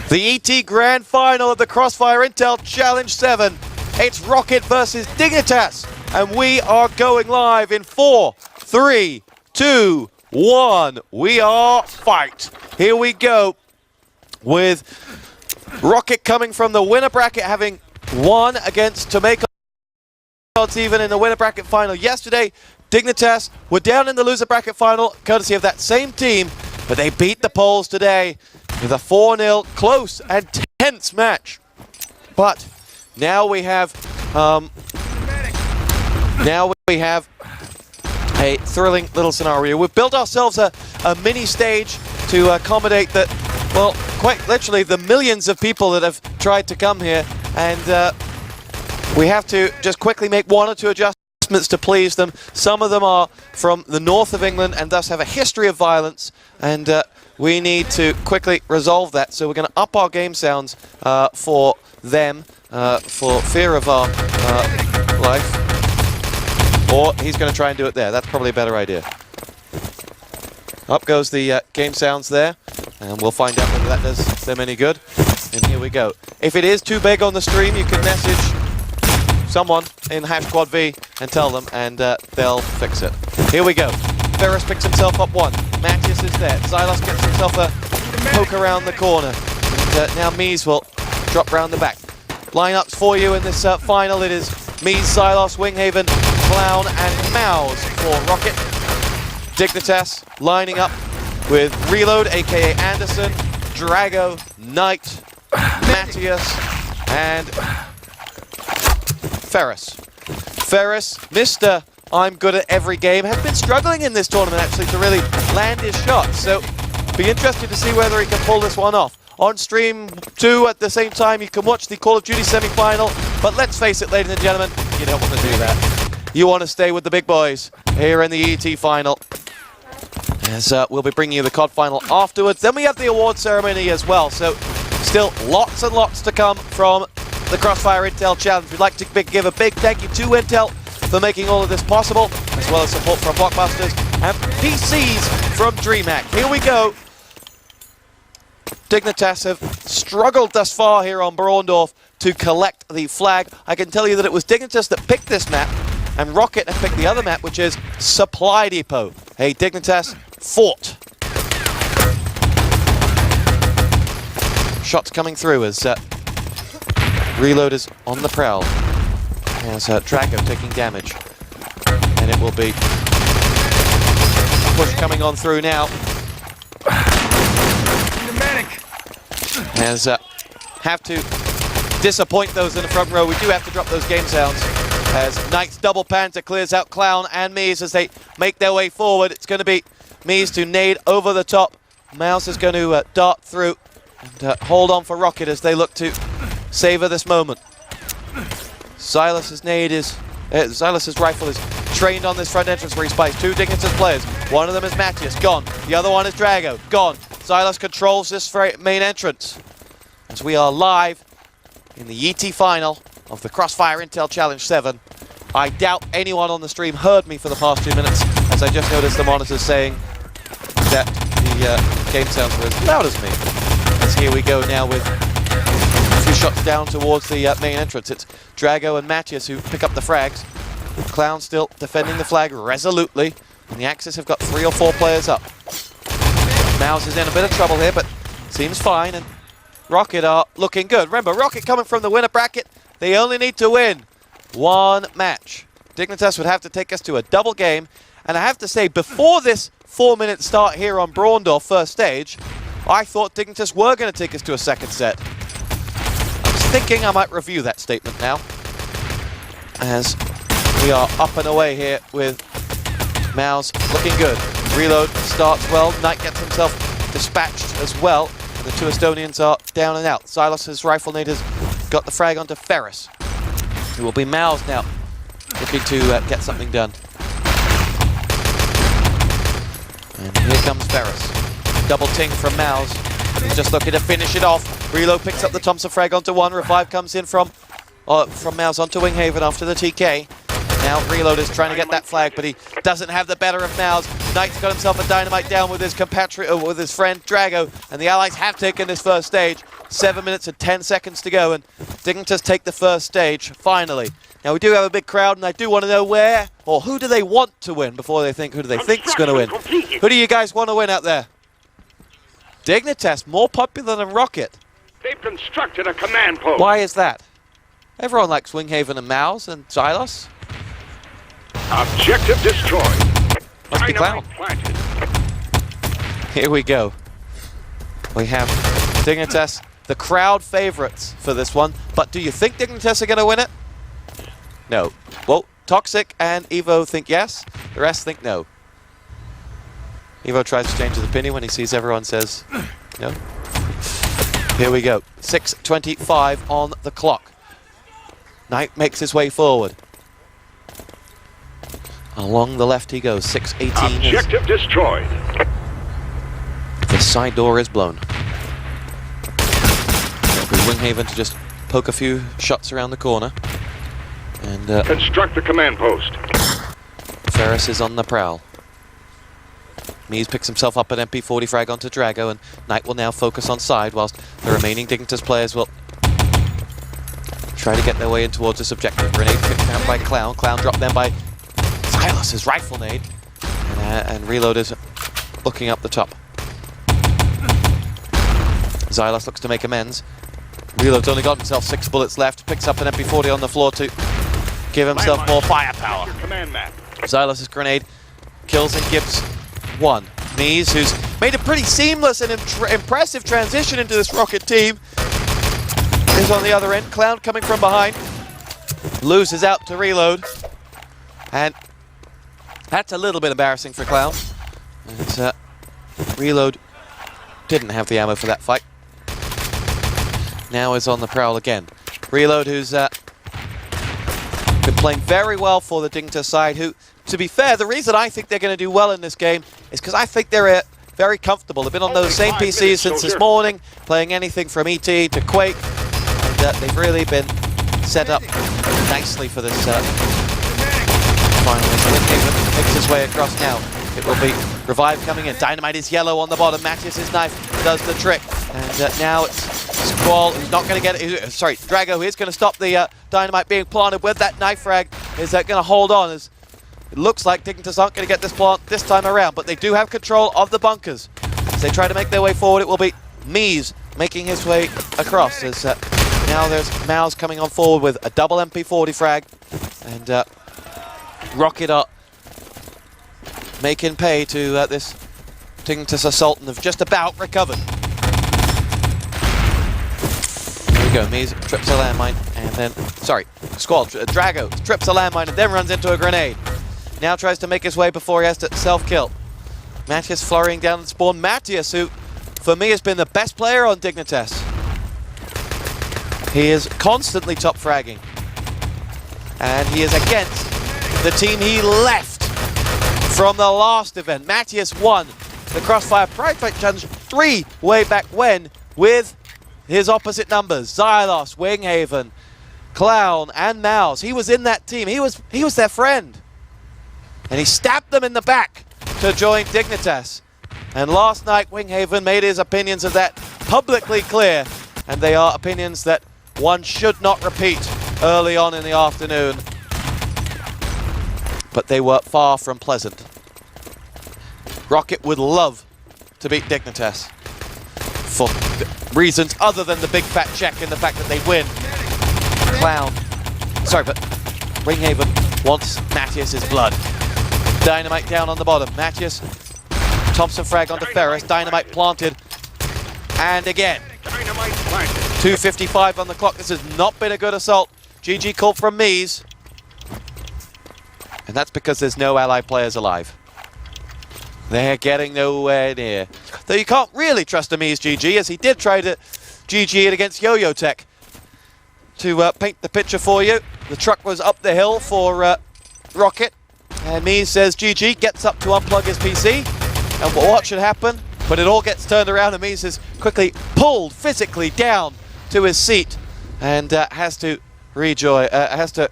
The ET Grand Final of the Crossfire Intel Challenge 7. It's Rockit versus Dignitas. And we are going live in 4, 3, 2, 1. We are fight. Here we go with Rockit coming from the winner bracket, having won against to make odds even in the winner bracket final yesterday. Dignitas were down in the loser bracket final, courtesy of that same team, but they beat the Poles today with a 4-0 close and tense match. But now we have a thrilling little scenario. We've built ourselves a mini stage to accommodate that, well, quite literally the millions of people that have tried to come here, and we have to just quickly make 1 or 2 adjustments to please them. Some of them are from the north of England and thus have a history of violence, and we need to quickly resolve that. So we're going to up our game sounds for them, for fear of our life. Or he's going to try and do it there. That's probably a better idea. Up goes the game sounds there, and we'll find out whether that does them any good. And here we go. If it is too big on the stream, you can message someone in #QuadV and tell them, and they'll fix it. Here we go. Ferus picks himself up 1. Matias is there. Xylos gets himself a poke around the corner. And now meez will drop round the back. Lineups for you in this final. It is meez, xylos, winghaven, clown, and meez for Rockit. Dignitas lining up with Reload, aka Anderson, Drago, Knight, Matias, and Ferus. Ferus, Mr. I'm good at every game, has been struggling in this tournament actually to really land his shots. So be interested to see whether he can pull this one off. On stream 2 at the same time, you can watch the Call of Duty semi-final. But let's face it, ladies and gentlemen, you don't want to do that. You want to stay with the big boys here in the ET final. As we'll be bringing you the COD final afterwards. Then we have the award ceremony as well. So still lots and lots to come from the Crossfire Intel Challenge. We'd like to give a big thank you to Intel for making all of this possible, as well as support from Blockbusters and PCs from DreamHack. Here we go. Dignitas have struggled thus far here on Braundorf to collect the flag. I can tell you that it was Dignitas that picked this map, and Rockit have picked the other map, which is Supply Depot. Hey, Dignitas fought. Shots coming through as Reload is on the prowl. As Drago taking damage. And it will be push coming on through now. As have to disappoint those in the front row. We do have to drop those game sounds. As Knight's double panther clears out Clown and meez as they make their way forward. It's going to be meez to nade over the top. meez is going to dart through and hold on for Rockit as they look to savor this moment. Xylos's nade is, Xylos's rifle is trained on this front entrance where he spies 2 Dignitas players. One of them is Matias, gone. The other one is Drago, gone. Xylos controls this main entrance. As we are live in the ET final of the Crossfire Intel Challenge 7. I doubt anyone on the stream heard me for the past 2 minutes, as I just noticed the monitors saying that the game sounds were as loud as me. As here we go now with a few shots down towards the main entrance. It's Drago and Matias who pick up the frags. Clown still defending the flag resolutely, and the Axis have got 3 or 4 players up. meez is in a bit of trouble here, but seems fine, and Rockit are looking good. Remember, Rockit coming from the winner bracket, they only need to win 1 match. Dignitas would have to take us to a double game, and I have to say, before this 4-minute start here on Braundorf first stage, I thought Dignitas were going to take us to a second set. I was thinking I might review that statement now, as we are up and away here with meez looking good. Reload starts well, Knight gets himself dispatched as well, and the 2 Estonians are down and out. Xylos's rifle nade has got the frag onto Ferus. It will be meez now, looking to get something done. And here comes Ferus. Double ting from meez. He's just looking to finish it off. Reload picks up the Thompson frag onto 1. Revive comes in from meez onto winghaven after the TK. Now Reload is trying to get that flag, but he doesn't have the better of meez. Knight's got himself a dynamite down with his compatriot, with his friend Drago, and the Allies have taken this first stage. 7 minutes and 10 seconds to go, and Dignitas take the first stage, finally. Now, we do have a big crowd, and I do want to know where, or who do they want to win before they think, who do they think is going to win? Who do you guys want to win out there? Dignitas, more popular than Rockit. They've constructed a command post. Why is that? Everyone likes Winghaven and meez and xylos. Objective destroyed. Must be Clown. Planted. Here we go. We have Dignitas, the crowd favorites for this one. But do you think Dignitas are going to win it? No. Well, Toxic and Evo think yes. The rest think no. Evo tries to change his opinion when he sees everyone says no. Here we go. 6:25 on the clock. Knight makes his way forward. Along the left he goes. 6:18. Objective destroyed. The side door is blown. It'll be winghaven to just poke a few shots around the corner. And construct the command post. ferus is on the prowl. meez picks himself up an MP40 frag onto Drago, and Knight will now focus on side, whilst the remaining Dignitas players will try to get their way in towards this objective. Grenade picked out by Clown. Clown dropped then by xylos' rifle nade. And Reload is looking up the top. xylos looks to make amends. Reload's only got himself 6 bullets left. Picks up an MP40 on the floor to give himself more firepower. xylos' grenade kills and gives one. meez, who's made a pretty seamless and impressive transition into this Rockit team, is on the other end. Clown coming from behind. Loses out to Reload. And that's a little bit embarrassing for Clown. And, Reload didn't have the ammo for that fight. Now is on the prowl again. Reload, who's been playing very well for the Dignitas side, who, to be fair, the reason I think they're going to do well in this game is because I think they're very comfortable. They've been on those same PCs since this morning, playing anything from ET to Quake, and they've really been set up nicely for this finally. So winghaven makes his way across now. It will be Revive coming in. Dynamite is yellow on the bottom. Matias' knife does the trick. And now it's Squall, who's not going to get it. Sorry, Drago, who's going to stop the Dynamite being planted with that knife frag. Is going to hold on, as it looks like Dignitas aren't going to get this plant this time around. But they do have control of the bunkers. As they try to make their way forward, it will be meez making his way across. As now there's meez coming on forward with a double MP40 frag. And Rockit are making pay to this Dignitas assault, and have just about recovered. Here we go, meez trips a landmine, and then, sorry, Squall, Drago trips a landmine and then runs into a grenade. Now tries to make his way before he has to self-kill. Matias flurrying down the spawn. Matias, who, for me, has been the best player on Dignitas. He is constantly top fragging. And he is against the team he left from the last event. Matias won the Crossfire Pride Fight Challenge 3 way back when with his opposite numbers. xylos, Winghaven, Clown, and meez. He was in that team. He was their friend. And he stabbed them in the back to join Dignitas. And last night, Winghaven made his opinions of that publicly clear. And they are opinions that one should not repeat early on in the afternoon. But they were far from pleasant. Rockit would love to beat Dignitas for reasons other than the big fat check and the fact that they win. Clown, sorry, but Winghaven wants Matias' blood. Dynamite down on the bottom. Matias, Thompson frag onto ferus. Dynamite planted, and again. 2:55 on the clock. This has not been a good assault. GG called from meez. And that's because there's no ally players alive. They're getting nowhere near. Though you can't really trust a meez GG, as he did try to GG it against Yo-Yo Tech. To paint the picture for you, the truck was up the hill for Rockit. And meez says GG, gets up to unplug his PC. And what should happen? But it all gets turned around, and meez is quickly pulled physically down to his seat. And has to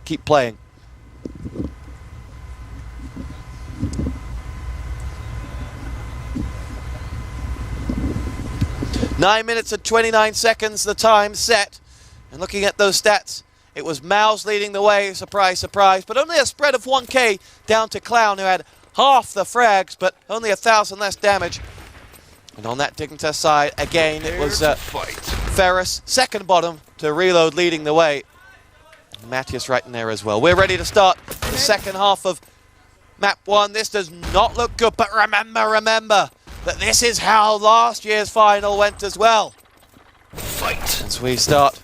keep playing. 9 minutes and 29 seconds the time set. And looking at those stats, it was meez leading the way, surprise, surprise, but only a spread of 1k down to Clown, who had half the frags, but only 1,000 less damage. And on that Dignitas side, again, it was Ferus, second bottom to Reload, leading the way. Matias right in there as well. We're ready to start the second half of map 1. This does not look good, but remember that this is how last year's final went as well. Fight. As we start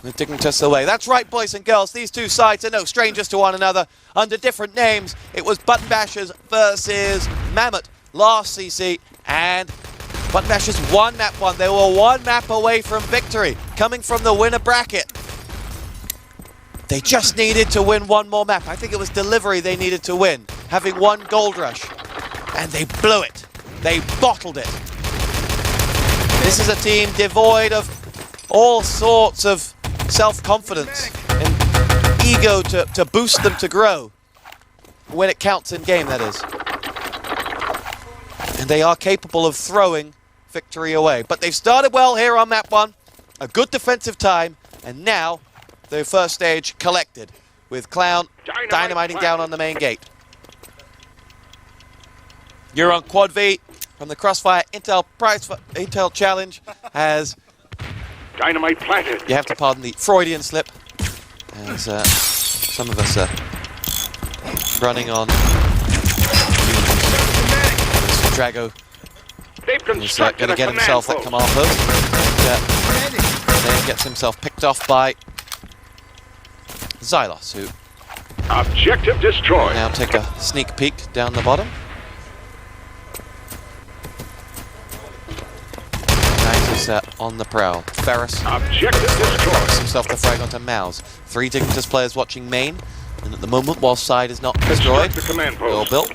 with Dignitas away. That's right, boys and girls, these two sides are no strangers to one another. Under different names, it was Button Bashers versus Mammoth last CC, and Button Bashers won map 1. They were one map away from victory, coming from the winner bracket. They just needed to win one more map. I think it was delivery they needed to win, having one gold rush. And they blew it. They bottled it. This is a team devoid of all sorts of self-confidence and ego to boost them to grow. When it counts in game, that is. And they are capable of throwing victory away. But they've started well here on map 1. A good defensive time. And now the first stage collected with Clown dynamiting down on the main gate. You're on Quad V from the Crossfire Intel Challenge has Dynamite planted. You have to pardon the Freudian slip, as some of us are running on Drago. He's going to get himself that command post. Then gets himself picked off by xylos, who Objective destroyed. now take a sneak peek down the bottom. Is on the prowl. Ferus Objective destroyed. himself the frag onto meez. 3 Dignitas players watching main, and at the moment, while side is not destroyed, The command or post. built,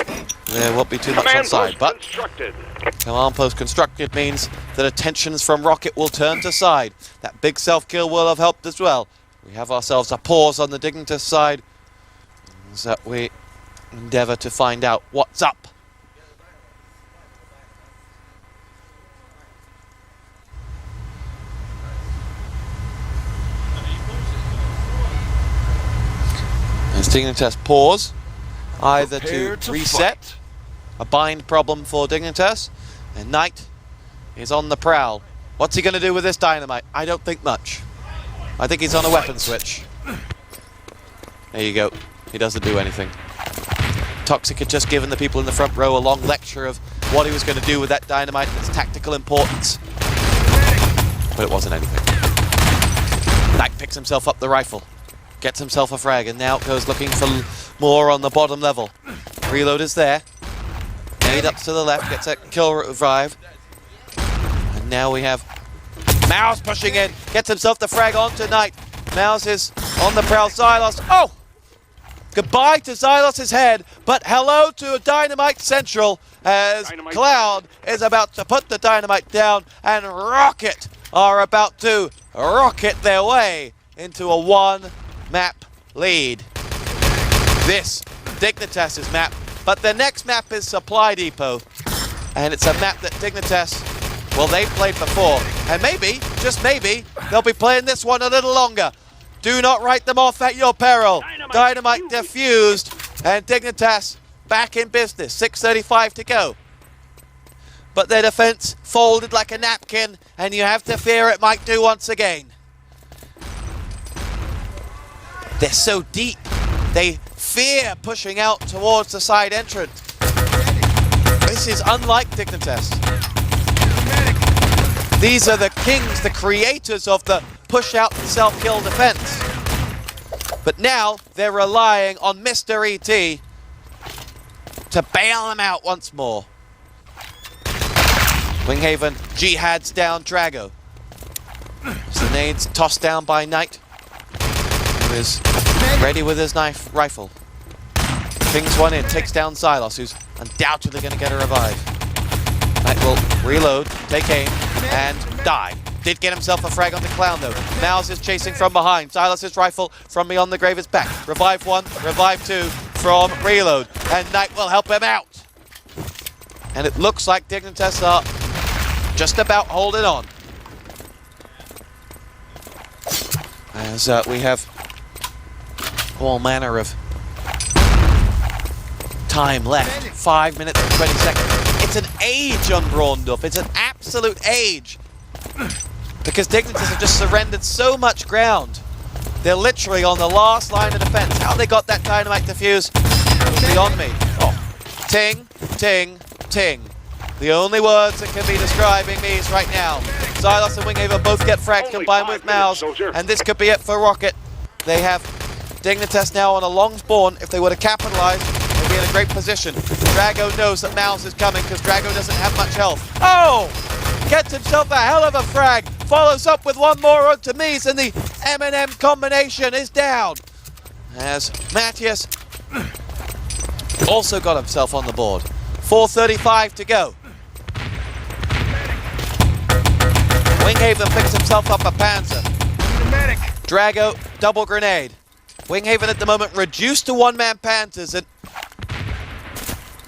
there won't be too much on Command side. post But constructed. command post constructed means that attentions from Rockit will turn to side. That big self-kill will have helped as well. We have ourselves a pause on the Dignitas side, as that we endeavour to find out what's up. As Dignitas pause, either to reset, a bind problem for Dignitas, and Knight is on the prowl. What's he going to do with this dynamite? I don't think much. I think he's on a weapon switch. There you go. He doesn't do anything. Toxic had just given the people in the front row a long lecture of what he was going to do with that dynamite and its tactical importance. But it wasn't anything. Knight picks himself up the rifle. Gets himself a frag, and now goes looking for more on the bottom level. Reload is there. Nade up to the left, gets a kill revive. And now we have meez pushing in, gets himself the frag onto Knight. meez is on the prowl, xylos. Oh! Goodbye to xylos' head, but hello to a Dynamite Central as Dynamite. Cloud is about to put the dynamite down, and Rockit are about to rocket their way into a one-map lead. This Dignitas' map, but the next map is Supply Depot, and it's a map that Dignitas, well, they've played before, and maybe, just maybe, they'll be playing this one a little longer. Do not write them off at your peril. Dynamite defused, and Dignitas back in business. 6:35 to go. But their defense folded like a napkin, and you have to fear it might do once again. They're so deep, they fear pushing out towards the side entrance. This is unlike Dignitas. These are the kings, the creators of the push out and self-kill defense. But now they're relying on Mr. ET to bail them out once more. Winghaven jihads down Drago. As the nades tossed down by Knight, who is ready with his rifle. Pings one in, takes down xylos, who's undoubtedly going to get a revive. Knight will reload, take aim, and die. Did get himself a frag on the Clown though. meez is chasing from behind. xylos' rifle from beyond the grave is back. Revive one, revive two from reload. And Knight will help him out. And it looks like Dignitas are just about holding on. As we have all manner of time left. 5 minutes and 20 seconds. It's an age on Braundorf. It's an absolute age. Because Dignitas have just surrendered so much ground. They're literally on the last line of defense. How they got that dynamite defuse is beyond me. Oh. Ting, ting, ting. The only words that can be describing meez right now. xylos and winghaven both get frags combined with meez, and this could be it for Rockit. They have Dignitas now on a long spawn. If they were to capitalize, they'd be in a great position. Drago knows that meez is coming because Drago doesn't have much health. Oh! Gets himself a hell of a frag. Follows up with one more onto meez, and the M&M combination is down. As Matias also got himself on the board. 4:35 to go. Winghaven picks himself up a Panzer. Drago, double grenade. Winghaven at the moment reduced to one-man Panzers, and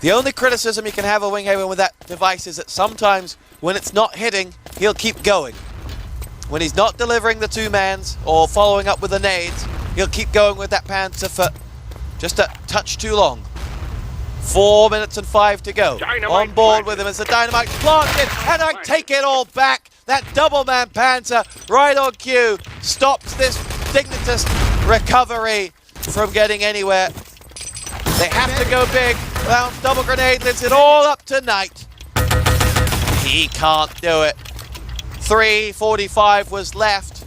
the only criticism you can have of Winghaven with that device is that sometimes when it's not hitting, he'll keep going. When he's not delivering the two-mans or following up with the nades, he'll keep going with that Panzer for just a touch too long. 4 minutes and 5 to go. Dynamite on board planted. with him as the dynamite planted, and I take it all back. That double-man Panzer right on cue stops this Dignitas recovery from getting anywhere. They have to go big. Clown's double grenade lifts it all up tonight. He can't do it. 3:45 was left.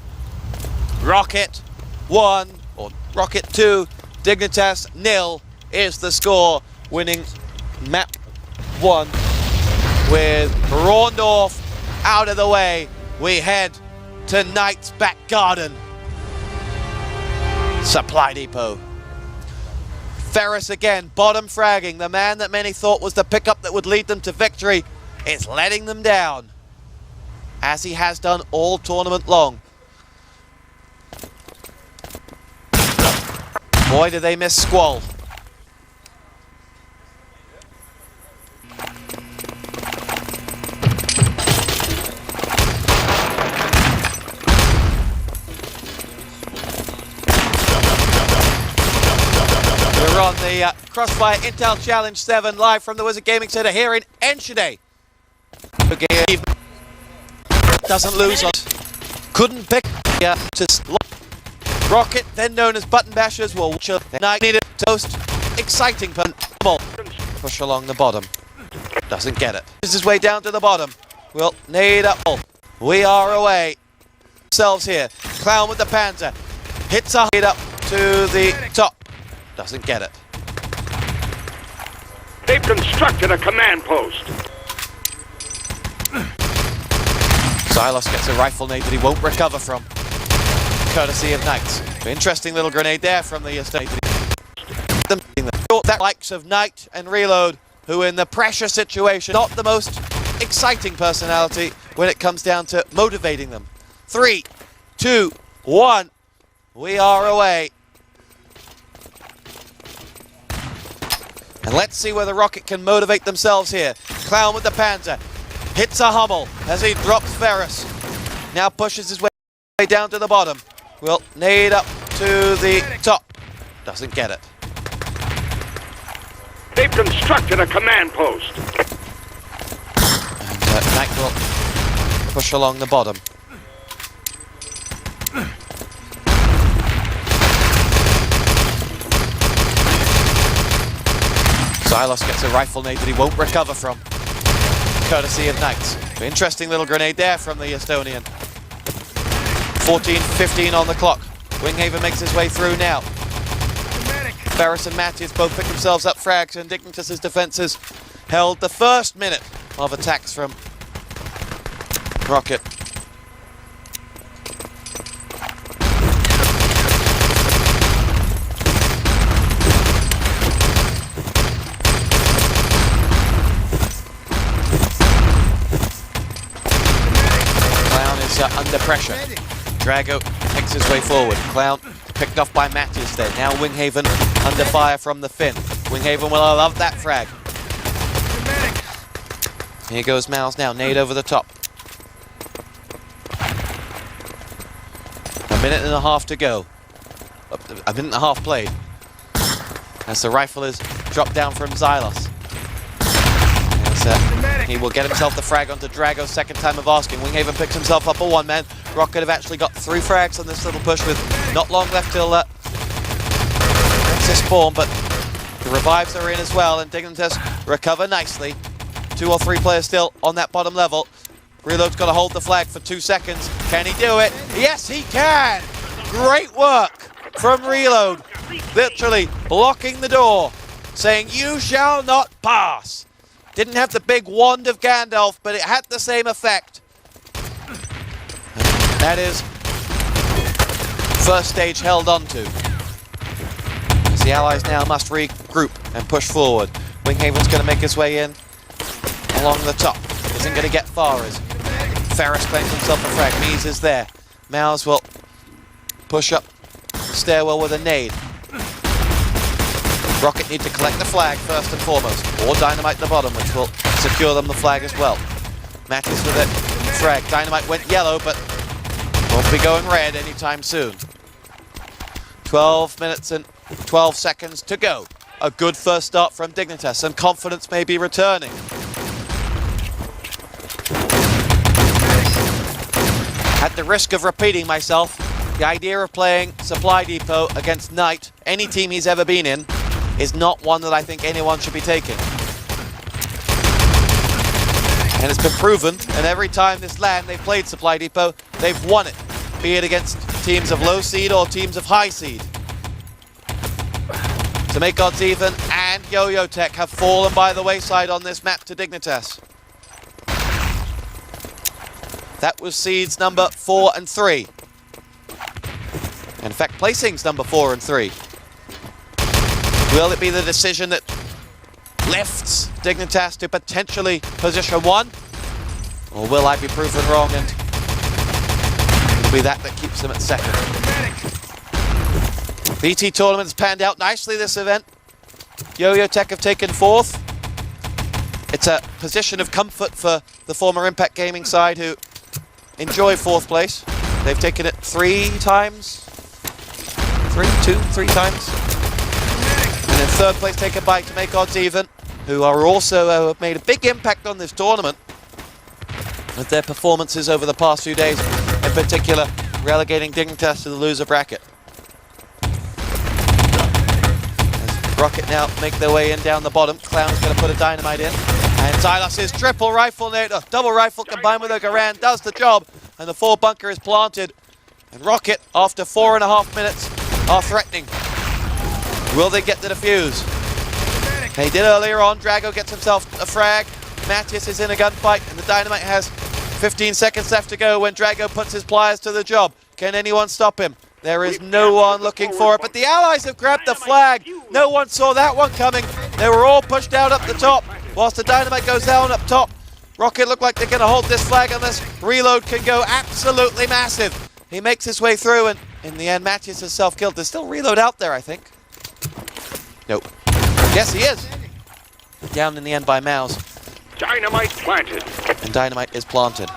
Rockit 1, or Rockit 2, Dignitas 0 is the score, winning map 1 with Braundorf out of the way. We head to Knight's back garden. Supply depot. Ferus again, bottom fragging. The man that many thought was the pickup that would lead them to victory is letting them down, as he has done all tournament long. Boy, did they miss Squall. We're on the Crossfire Intel Challenge 7 live from the Wizard Gaming Center here in Enschede. Doesn't lose on. Couldn't pick just Rockit, then known as Button Bashers, will needed toast. Exciting push along the bottom. Doesn't get it. This is his way down to the bottom. We'll nade up. We are away. Ourselves here. Clown with the Panzer. Hits a hit up to the top. Doesn't get it. They've constructed a command post. xylos gets a rifle nade that he won't recover from, courtesy of Knights. Interesting little grenade there from the estate. That likes of Knight and Reload, who in the pressure situation, not the most exciting personality when it comes down to motivating them. 3, 2, 1. We are away. And let's see whether Rockit can motivate themselves here. Clown with the Panzer. Hits a Hummel as he drops Ferus. Now pushes his way down to the bottom. Will nade up to the top. Doesn't get it. They've constructed a command post. And Knight will push along the bottom. xylos gets a rifle nade that he won't recover from, courtesy of Knights. Interesting little grenade there from the Estonian. 14:15 on the clock. Winghaven makes his way through now. Ferus and Matias both pick themselves up frags, and Dignitas' defenses held the first minute of attacks from Rockit. Under pressure. Drago makes his way forward. Clown picked off by Matias there. Now Winghaven under fire from the Finn. Winghaven will love that frag. Here goes meez now. Nade over the top. minute and a half to go. A minute and a half played. As the rifle is dropped down from xylos. As, he will get himself the frag onto Drago, second time of asking. Winghaven picks himself up a one-man. Rockit have actually got 3 frags on this little push with not long left till Nexus spawn, but the revives are in as well, and Dignitas recover nicely. 2 or 3 players still on that bottom level. Reload's got to hold the flag for 2 seconds. Can he do it? Yes, he can! Great work from Reload. Literally blocking the door, saying, "You shall not pass." Didn't have the big wand of Gandalf, but it had the same effect. That is first stage held onto. As the allies now must regroup and push forward. Winghaven's going to make his way in along the top. Isn't going to get far as ferus claims himself a frag. Meez is there. meez will push up stairwell with a nade. Rockit need to collect the flag first and foremost, or dynamite the bottom, which will secure them the flag as well. Matias with it. Frag. Dynamite went yellow, but won't be going red anytime soon. 12 minutes and 12 seconds to go. A good first start from Dignitas, and confidence may be returning. At the risk of repeating myself, the idea of playing Supply Depot against Knight, any team he's ever been in, is not one that I think anyone should be taking. And it's been proven, and every time this LAN they've played Supply Depot, they've won it, be it against teams of low seed or teams of high seed. To make odds even, and Yo-Yo Tech have fallen by the wayside on this map to Dignitas. That was seeds number 4 and 3. In fact, placings number 4 and 3. Will it be the decision that lifts Dignitas to potentially position 1? Or will I be proven wrong and it'll be that keeps them at 2nd? BT tournament's panned out nicely this event. Yo-Yo Tech have taken 4th. It's a position of comfort for the former Impact Gaming side who enjoy 4th place. They've taken it 3 times. 3 times. And then 3rd place taken by To Make Odds Even, who are also have made a big impact on this tournament with their performances over the past few days, in particular relegating Dignitas to the loser bracket. As Rockit now make their way in down the bottom, Clown's going to put a dynamite in, and xylos' triple rifle nade, double rifle combined with a Garand does the job, and the 4 bunker is planted, and Rockit, after 4.5 minutes, are threatening. Will they get the defuse? They did earlier on. Drago gets himself a frag. Matias is in a gunfight, and the dynamite has 15 seconds left to go when Drago puts his pliers to the job. Can anyone stop him? There is no one looking for it, but the allies have grabbed the flag. No one saw that one coming. They were all pushed out up the top, whilst the dynamite goes down up top. Rockit look like they're going to hold this flag unless Reload can go absolutely massive. He makes his way through, and in the end, Matias is self-killed. There's still Reload out there, I think. Nope. Yes, he is. Down in the end by meez. Dynamite planted. And dynamite is planted.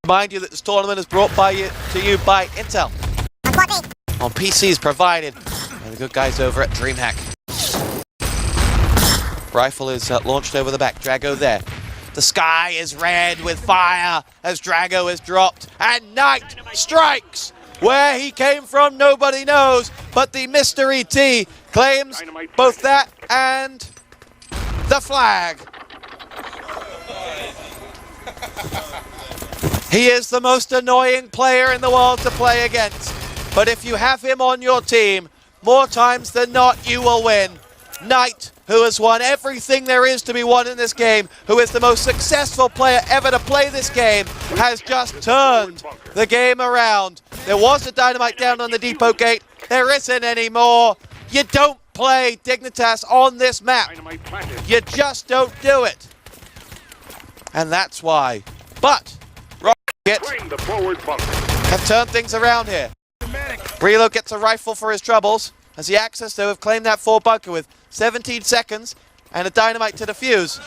Remind you that this tournament is brought to you by Intel. On PCs provided by the good guys over at DreamHack. Rifle is launched over the back. Drago there. The sky is red with fire as Drago is dropped, and Knight strikes. Where he came from, nobody knows, but the Mystery T claims both that and the flag. He is the most annoying player in the world to play against, but if you have him on your team, more times than not, you will win. Knight, who has won everything there is to be won in this game, who is the most successful player ever to play this game, has just turned the game around. There was a dynamite down on the depot gate. There isn't anymore. You don't play Dignitas on this map. You just don't do it. And that's why. But Rockit have turned things around here. Reload gets a rifle for his troubles. As the Axis, though, have claimed that 4 bunker with 17 seconds and a dynamite to defuse.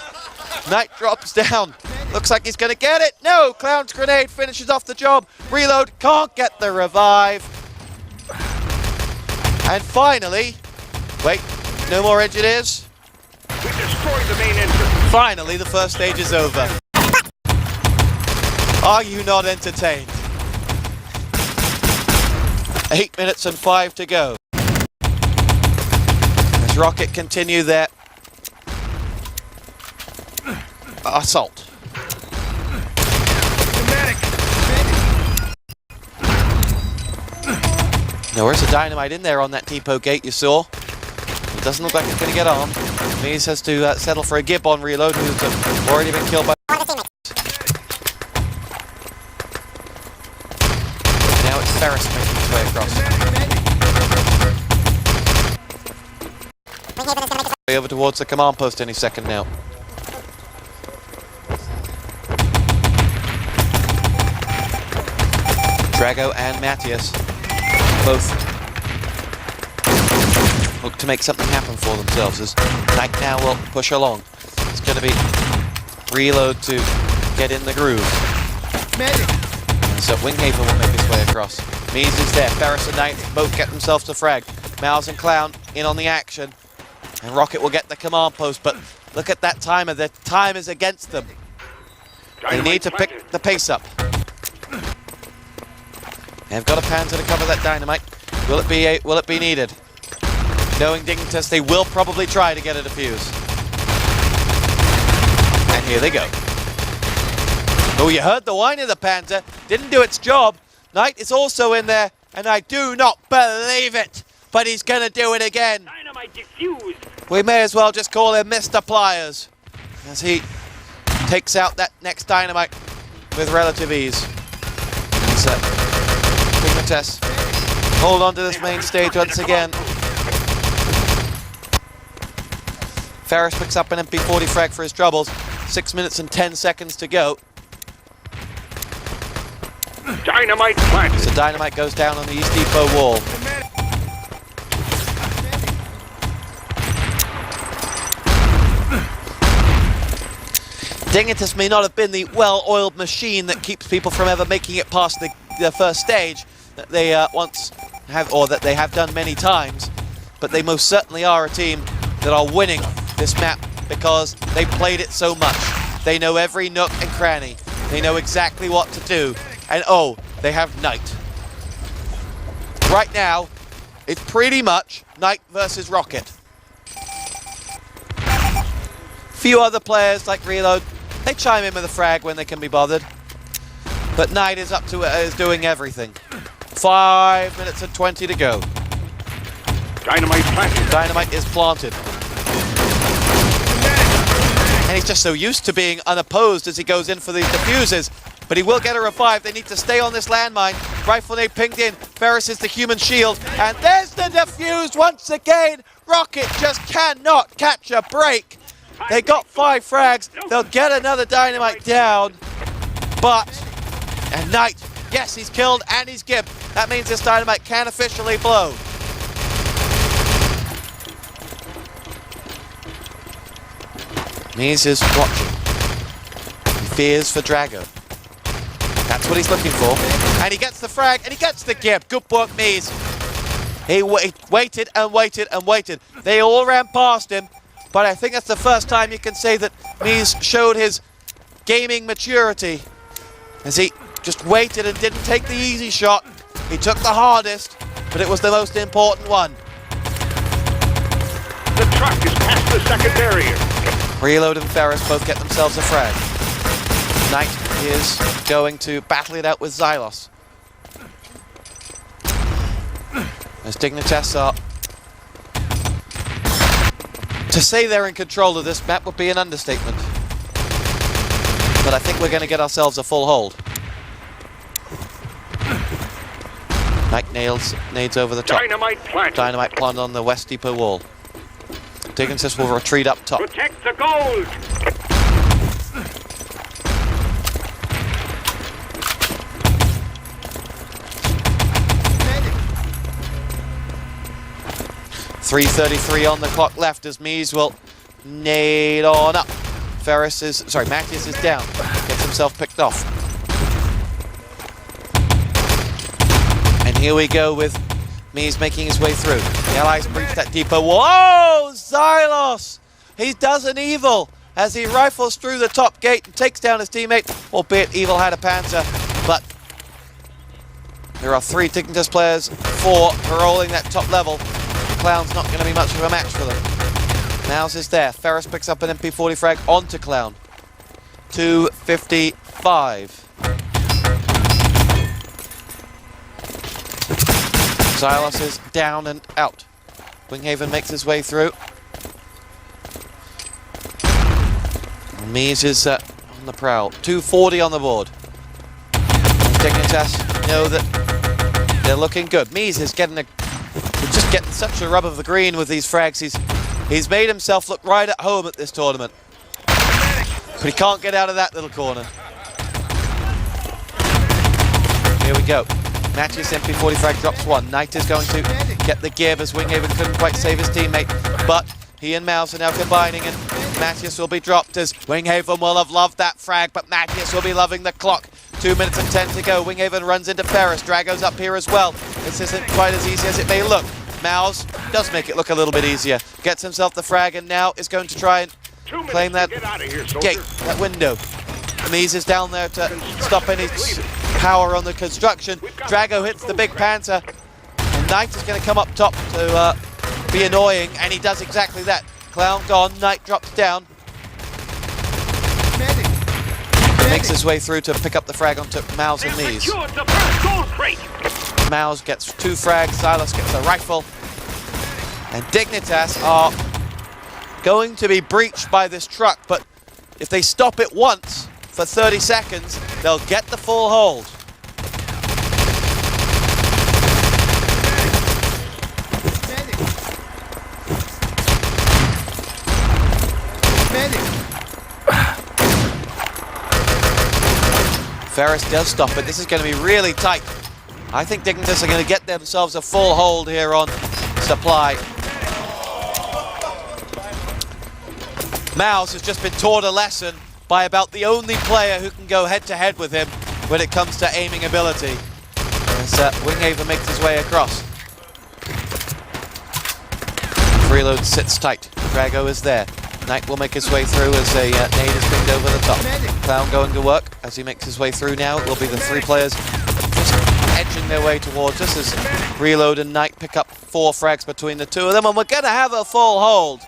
Knight drops down. Looks like he's going to get it. No, Clown's grenade finishes off the job. Reload can't get the revive. And finally, wait, no more engineers. We destroyed the main entrance. Finally, the first stage is over. Are you not entertained? 8 minutes and 5 to go. As Rockit continue their assault. Now, where's the dynamite in there on that depot gate you saw? It doesn't look like it's going to get on. meez has to settle for a Gib on reload, who's already been killed by... Now it's Ferus making his way across. Over towards the command post any second now. Drago and Matias both look to make something happen for themselves as Knight now will push along. It's going to be reload to get in the groove. Medic. And so winghaven will make his way across. meez is there. Ferus and Knight both get themselves to frag. meez and Clown in on the action. And Rockit will get the command post, but look at that timer. The time is against them. They need to pick the pace up. They've got a Panzer to cover that dynamite. Will it be needed? Knowing Dignitas, they will probably try to get a defuse. And here they go. Oh, you heard the whine of the Panzer. Didn't do its job. Knight is also in there, and I do not believe it. But he's going to do it again. Dynamite defused. We may as well just call him Mr. Pliers as he takes out that next dynamite with relative ease. So, Dignitas hold on to this main stage once again. Ferus picks up an MP40 frag for his troubles. 6 minutes and 10 seconds to go. Dynamite planted. So dynamite goes down on the East Depot wall. Dignitas may not have been the well-oiled machine that keeps people from ever making it past the first stage that they once have, or that they have done many times, but they most certainly are a team that are winning this map because they played it so much. They know every nook and cranny. They know exactly what to do. And oh, they have Knight. Right now, it's pretty much Knight versus Rockit. Few other players like Reload, they chime in with a frag when they can be bothered. But Knight is up to it, is doing everything. 5 minutes and 20 to go. Dynamite planted. Dynamite is planted. And he's just so used to being unopposed as he goes in for these defuses. But he will get a revive. They need to stay on this landmine. Rifle nade pinged in. Ferus is the human shield. And there's the defuse once again. Rockit just cannot catch a break. They got 5 frags. They'll get another dynamite down. But, and Knight, yes, he's killed and he's gibbed. That means this dynamite can officially blow. meez is watching. He fears for Drago. That's what he's looking for. And he gets the frag and he gets the gib. Good work, meez. He waited and waited and waited. They all ran past him. But I think that's the first time you can say that meez showed his gaming maturity as he just waited and didn't take the easy shot. He took the hardest, but it was the most important one. The truck is past the second barrier. Reload and Ferus both get themselves a frag. Knight is going to battle it out with Xylos. As Dignitas are... To say they're in control of this map would be an understatement. But I think we're going to get ourselves a full hold. Knight nades over the top. Dynamite planted. Dynamite planted on the West Depot wall. Dignitas will retreat up top. Protect the gold. 3:33 on the clock left as meez will Nade on up. Matias is down. Gets himself picked off. And here we go with meez making his way through. The Allies breach that depot. Whoa! xylos! He does an evil as he rifles through the top gate and takes down his teammate, albeit evil had a panzer, but there are 3 Dignitas players, 4 paroling that top level. Clown's not going to be much of a match for them. Mouse is there. Ferus picks up an MP40 frag onto Clown. 255. xylos is down and out. Winghaven makes his way through. meez is on the prowl. 240 on the board. Dignitas know that they're looking good. meez is just getting such a rub of the green with these frags. He's made himself look right at home at this tournament. But he can't get out of that little corner. Here we go. Matias MP40 frag drops 1. Knight is going to get the give as Winghaven couldn't quite save his teammate. But he and Mouse are now combining and Matias will be dropped as Winghaven will have loved that frag, but Matias will be loving the clock. 2 minutes and 10 to go. Winghaven runs into Ferus. Drago's up here as well. This isn't quite as easy as it may look. Mouse does make it look a little bit easier. Gets himself the frag and now is going to try and claim that gate, that window. meez is down there to stop any power on the construction. Drago hits the big panzer. And Knight is going to come up top to be annoying, and he does exactly that. Clown gone, Knight drops down. He makes his way through to pick up the frag onto Mouse and meez. Mouse gets 2 frags, xylos gets a rifle. And Dignitas are going to be breached by this truck, but if they stop it once for 30 seconds, they'll get the full hold. Ferus does stop it. This is going to be really tight. I think Dignitas are going to get themselves a full hold here on supply. Mouse has just been taught a lesson by about the only player who can go head-to-head with him when it comes to aiming ability. As Winghaven makes his way across. Reload sits tight. Drago is there. Knight will make his way through as a nade is pinged over the top. Clown going to work as he makes his way through now. It will be the 3 players just edging their way towards us as Reload and Knight pick up 4 frags between the 2 of them, and we're going to have a full hold.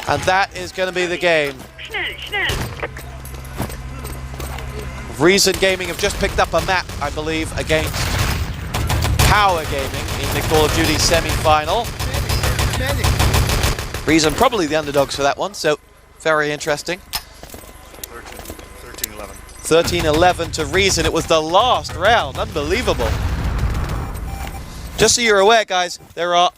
And that is going to be the game. Reason Gaming have just picked up a map, I believe, against Power Gaming in the Call of Duty semi-final. Reason probably the underdogs for that one, so very interesting. 13-11. 13-11 to Reason. It was the last round. Unbelievable. Just so you're aware, guys, there are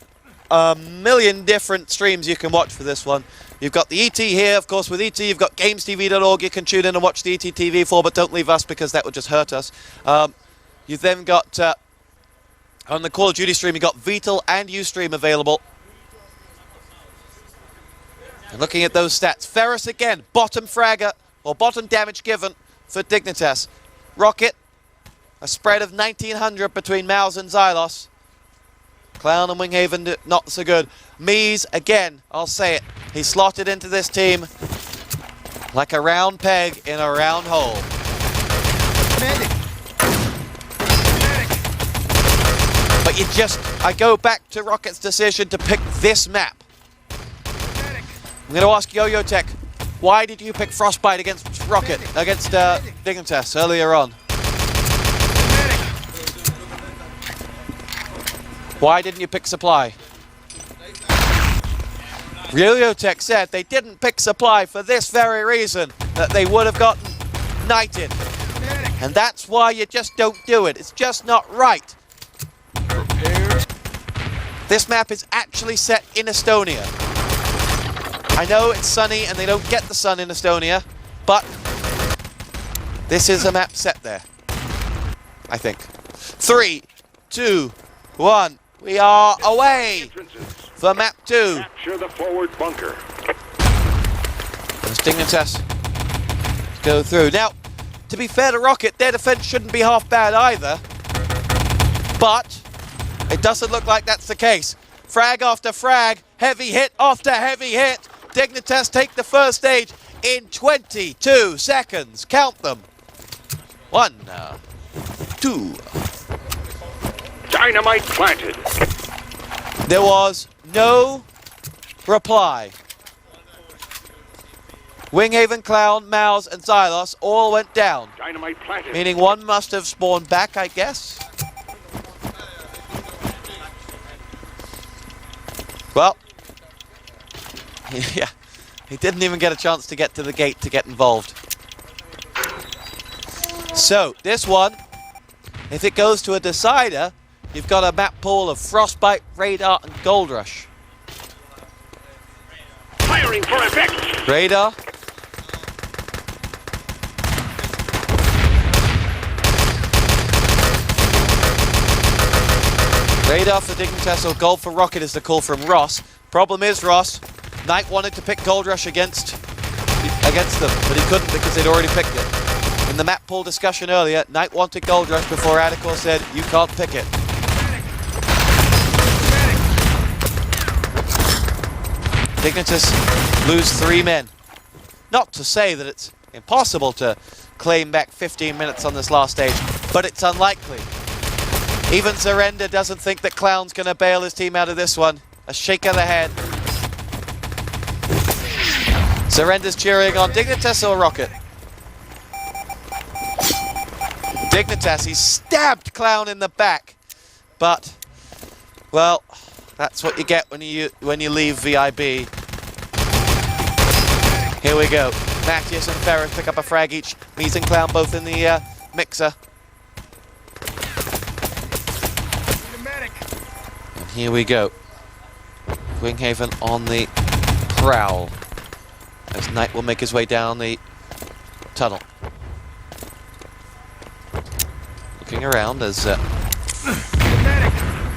a million different streams you can watch for this one. You've got the ET here, of course. With ET, you've got GamesTV.org. You can tune in and watch the ET TV for, but don't leave us because that would just hurt us. You've then got, on the Call of Duty stream, you've got Vital and Ustream available. And looking at those stats, Ferus again, bottom fragger, or bottom damage given for Dignitas. Rockit, a spread of 1900 between Mouse and xylos. Clown and Winghaven not so good. meez, again, I'll say it, he slotted into this team like a round peg in a round hole. But I go back to Rockit's decision to pick this map. I'm going to ask Yo-Yo Tech, why did you pick Frostbite against Dignitas earlier on? Why didn't you pick Supply? Yo-Yo Tech said they didn't pick Supply for this very reason, that they would have gotten knighted. And that's why you just don't do it. It's just not right. This map is actually set in Estonia. I know it's sunny and they don't get the sun in Estonia, but this is a map set there, I think. 3, 2, 1, we are away for map 2. Capture the forward bunker. As Dignitas go through. Now, to be fair to Rockit, their defense shouldn't be half bad either. But it doesn't look like that's the case. Frag after frag, heavy hit after heavy hit. Dignitas take the first stage in 22 seconds. Count them. 1, 2. Dynamite planted. There was no reply. Winghaven, Clown, Mouse, and Xylos all went down. Dynamite planted. Meaning one must have spawned back, I guess. Well, yeah, he didn't even get a chance to get to the gate to get involved. So, this one, if it goes to a decider, you've got a map pool of Frostbite, Radar, and Gold Rush. Firing for effect. Radar. Radar for Dignitas or Gold for Rockit is the call from Ross. Problem is, Ross, Knight wanted to pick Gold Rush against them, but he couldn't because they'd already picked it. In the map pool discussion earlier, Knight wanted Gold Rush before Adicor said, you can't pick it. Dignitas lose 3 men. Not to say that it's impossible to claim back 15 minutes on this last stage, but it's unlikely. Even Surrender doesn't think that Clown's going to bail his team out of this one. A shake of the head. Surrender's cheering on Dignitas or Rockit. Dignitas, he stabbed Clown in the back. But, well, that's what you get when you leave VIB. Here we go. Matias and Ferus pick up a frag each. Meez and Clown both in the mixer. And here we go. Winghaven on the prowl. As Knight will make his way down the tunnel. Looking around as a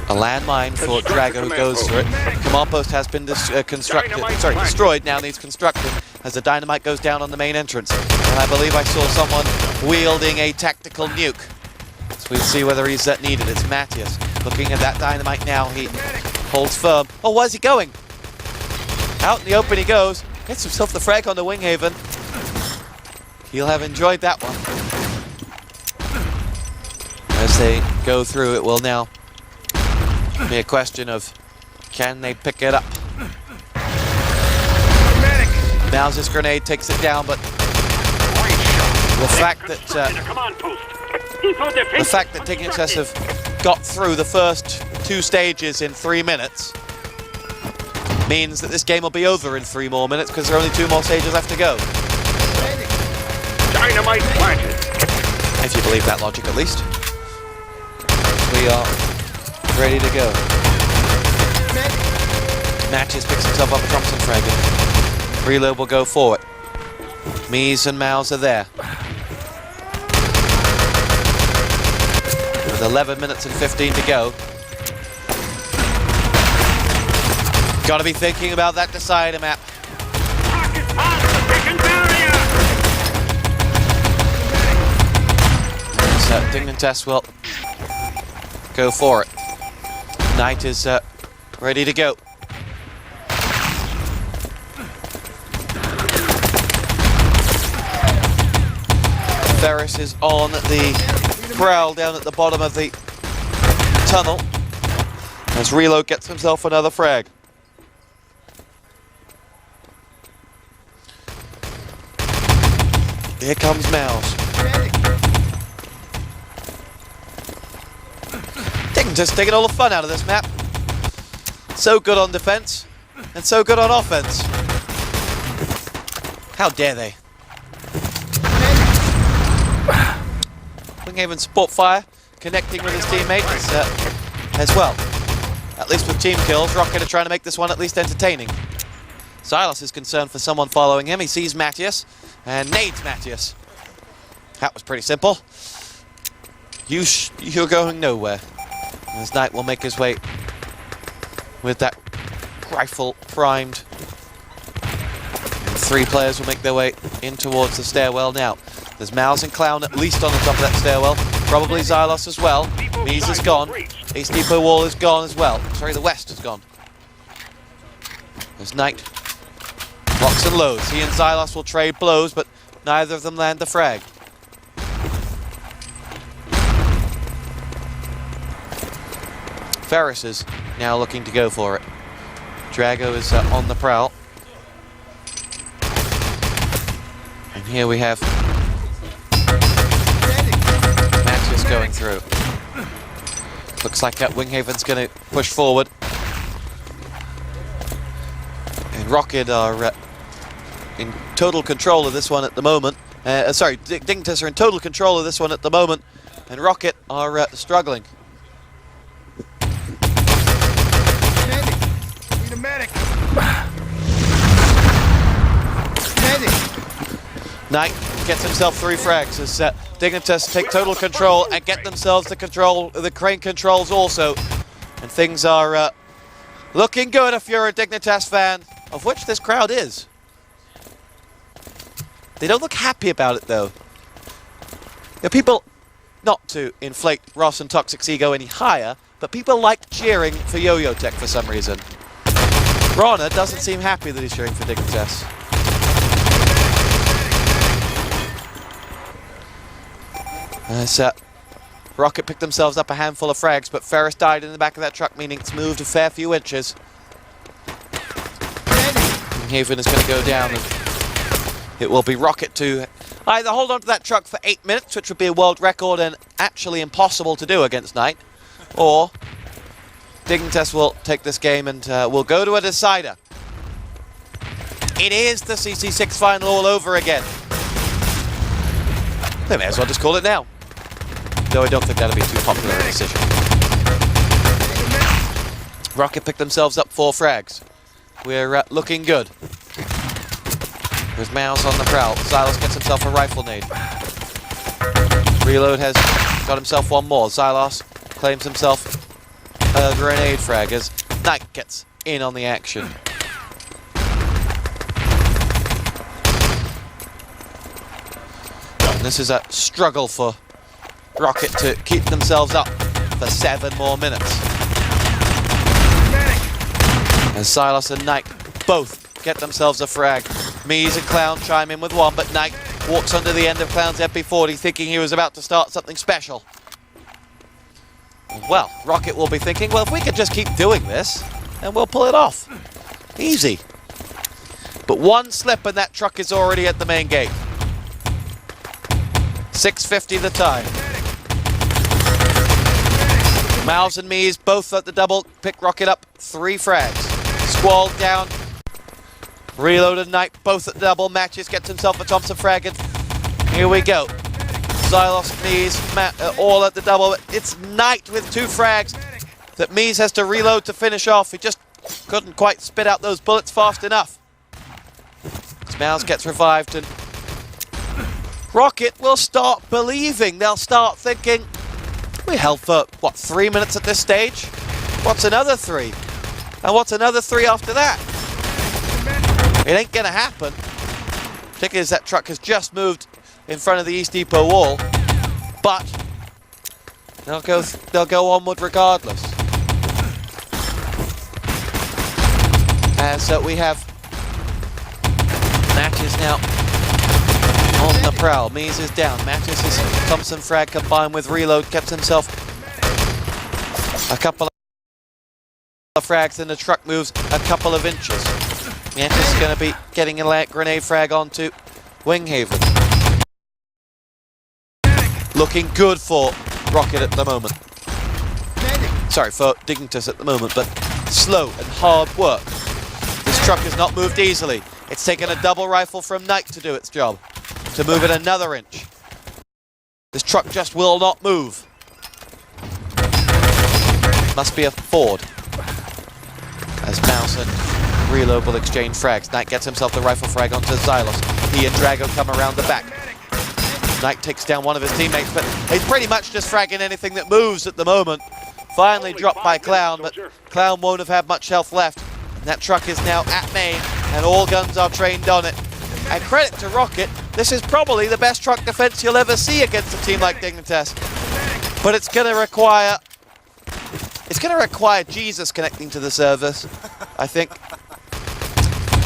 landmine for Drago who goes for it. Command post has been destroyed, now needs constructed as the dynamite goes down on the main entrance. And I believe I saw someone wielding a tactical nuke. So we'll see whether he's needed. It's Matias looking at that dynamite now. He holds firm. Oh, where's he going? Out in the open he goes. Gets himself the frag on the Winghaven. He'll have enjoyed that one. As they go through, it will now be a question of can they pick it up. Mouse's grenade takes it down, but the fact that Dignitas have got through the first 2 stages in 3 minutes means that this game will be over in 3 more minutes because there are only 2 more stages left to go. Dynamite planted. If you believe that logic, at least. We are ready to go. Matias picks himself up a Thompson frag. Reload will go forward. Meez and Mouse are there. With 11 minutes and 15 to go. Gotta be thinking about that decider map. So Dignitas will go for it. Knight is ready to go. Ferus is on the prowl down at the bottom of the tunnel as Reload gets himself another frag. Here comes Mouse. Just taking all the fun out of this map. So good on defense and so good on offense. How dare they? Winghaven support fire, connecting with his teammates as well. At least with team kills, Rockit are trying to make this one at least entertaining. Xylos is concerned for someone following him. He sees Matias and nades Matias. That was pretty simple. You're going nowhere. As Knight will make his way with that rifle primed. Three players will make their way in towards the stairwell now. There's Mouse and Clown at least on the top of that stairwell. Probably Xylos as well. meez is gone. East Depot Wall is gone as well. Sorry, the West is gone. There's Knight. Locks and loads. He and Xylos will trade blows, but neither of them land the frag. Ferus is now looking to go for it. Drago is on the prowl. And here we have Matias going through. Looks like winghaven's going to push forward. And Rockit are in total control of this one at the moment. Sorry, Dignitas are in total control of this one at the moment. And Rockit are struggling. Need a medic. Knight gets himself 3 frags as Dignitas take total control and get themselves the crane controls also. And things are looking good if you're a Dignitas fan, of which this crowd is. They don't look happy about it though. People, not to inflate Ross and Toxic's ego any higher, but people like cheering for Yo-Yo Tech for some reason. Rana doesn't seem happy that he's cheering for Dignitas. As Rockit picked themselves up a handful of frags, but Ferus died in the back of that truck, meaning it's moved a fair few inches. Haven is going to go down, and it will be Rockit to either hold on to that truck for 8 minutes, which would be a world record and actually impossible to do against Knight, or Dignitas will take this game and will go to a decider. It is the CC6 final all over again. They may as well just call it now. Though I don't think that'll be too popular a decision. Rockit picked themselves up 4 frags. We're looking good. There's Mouse on the prowl. Xylos gets himself a rifle nade. Reload has got himself 1 more. Xylos claims himself a grenade frag as Knight gets in on the action. And this is a struggle for Rockit to keep themselves up for 7 more minutes. As Xylos and Knight both get themselves a frag. meez and Clown chime in with 1, but Knight walks under the end of Clown's MP40 thinking he was about to start something special. Well, Rockit will be thinking, well, if we could just keep doing this, then we'll pull it off. Easy. But 1 slip and that truck is already at the main gate. 6:50 the time. Mouse and meez both at the double, pick Rockit up 3 frags. Squall down. Reload and Knight both at the double. Matias gets himself a Thompson frag and here we go. Xylos, meez, all at the double. It's Knight with 2 frags that meez has to reload to finish off. He just couldn't quite spit out those bullets fast enough. Mouse gets revived and Rockit will start believing. They'll start thinking, we held for, what, 3 minutes at this stage? What's another 3? And what's another 3 after that? It ain't gonna happen. Particularly as that truck has just moved in front of the East Depot Wall. But they'll go onward regardless. As we have Matias now on the prowl. meez is down. Matias' Thompson frag combined with reload kept himself a couple of frags and the truck moves a couple of inches. Matias is going to be getting a grenade frag onto Winghaven. Looking good for Rockit at the moment. Sorry, for Dignitas at the moment, but slow and hard work. This truck has not moved easily. It's taken a double rifle from Knight to do its job, to move it another inch. This truck just will not move. Must be a Ford. As Mouse and Reload will exchange frags. Knight gets himself the rifle frag onto Xylos. He and Drago come around the back. Knight takes down one of his teammates, but he's pretty much just fragging anything that moves at the moment. Finally dropped by Clown, but Clown won't have had much health left. And that truck is now at main, and all guns are trained on it. And credit to Rockit, this is probably the best truck defense you'll ever see against a team like Dignitas. But it's going to require Jesus connecting to the service, I think.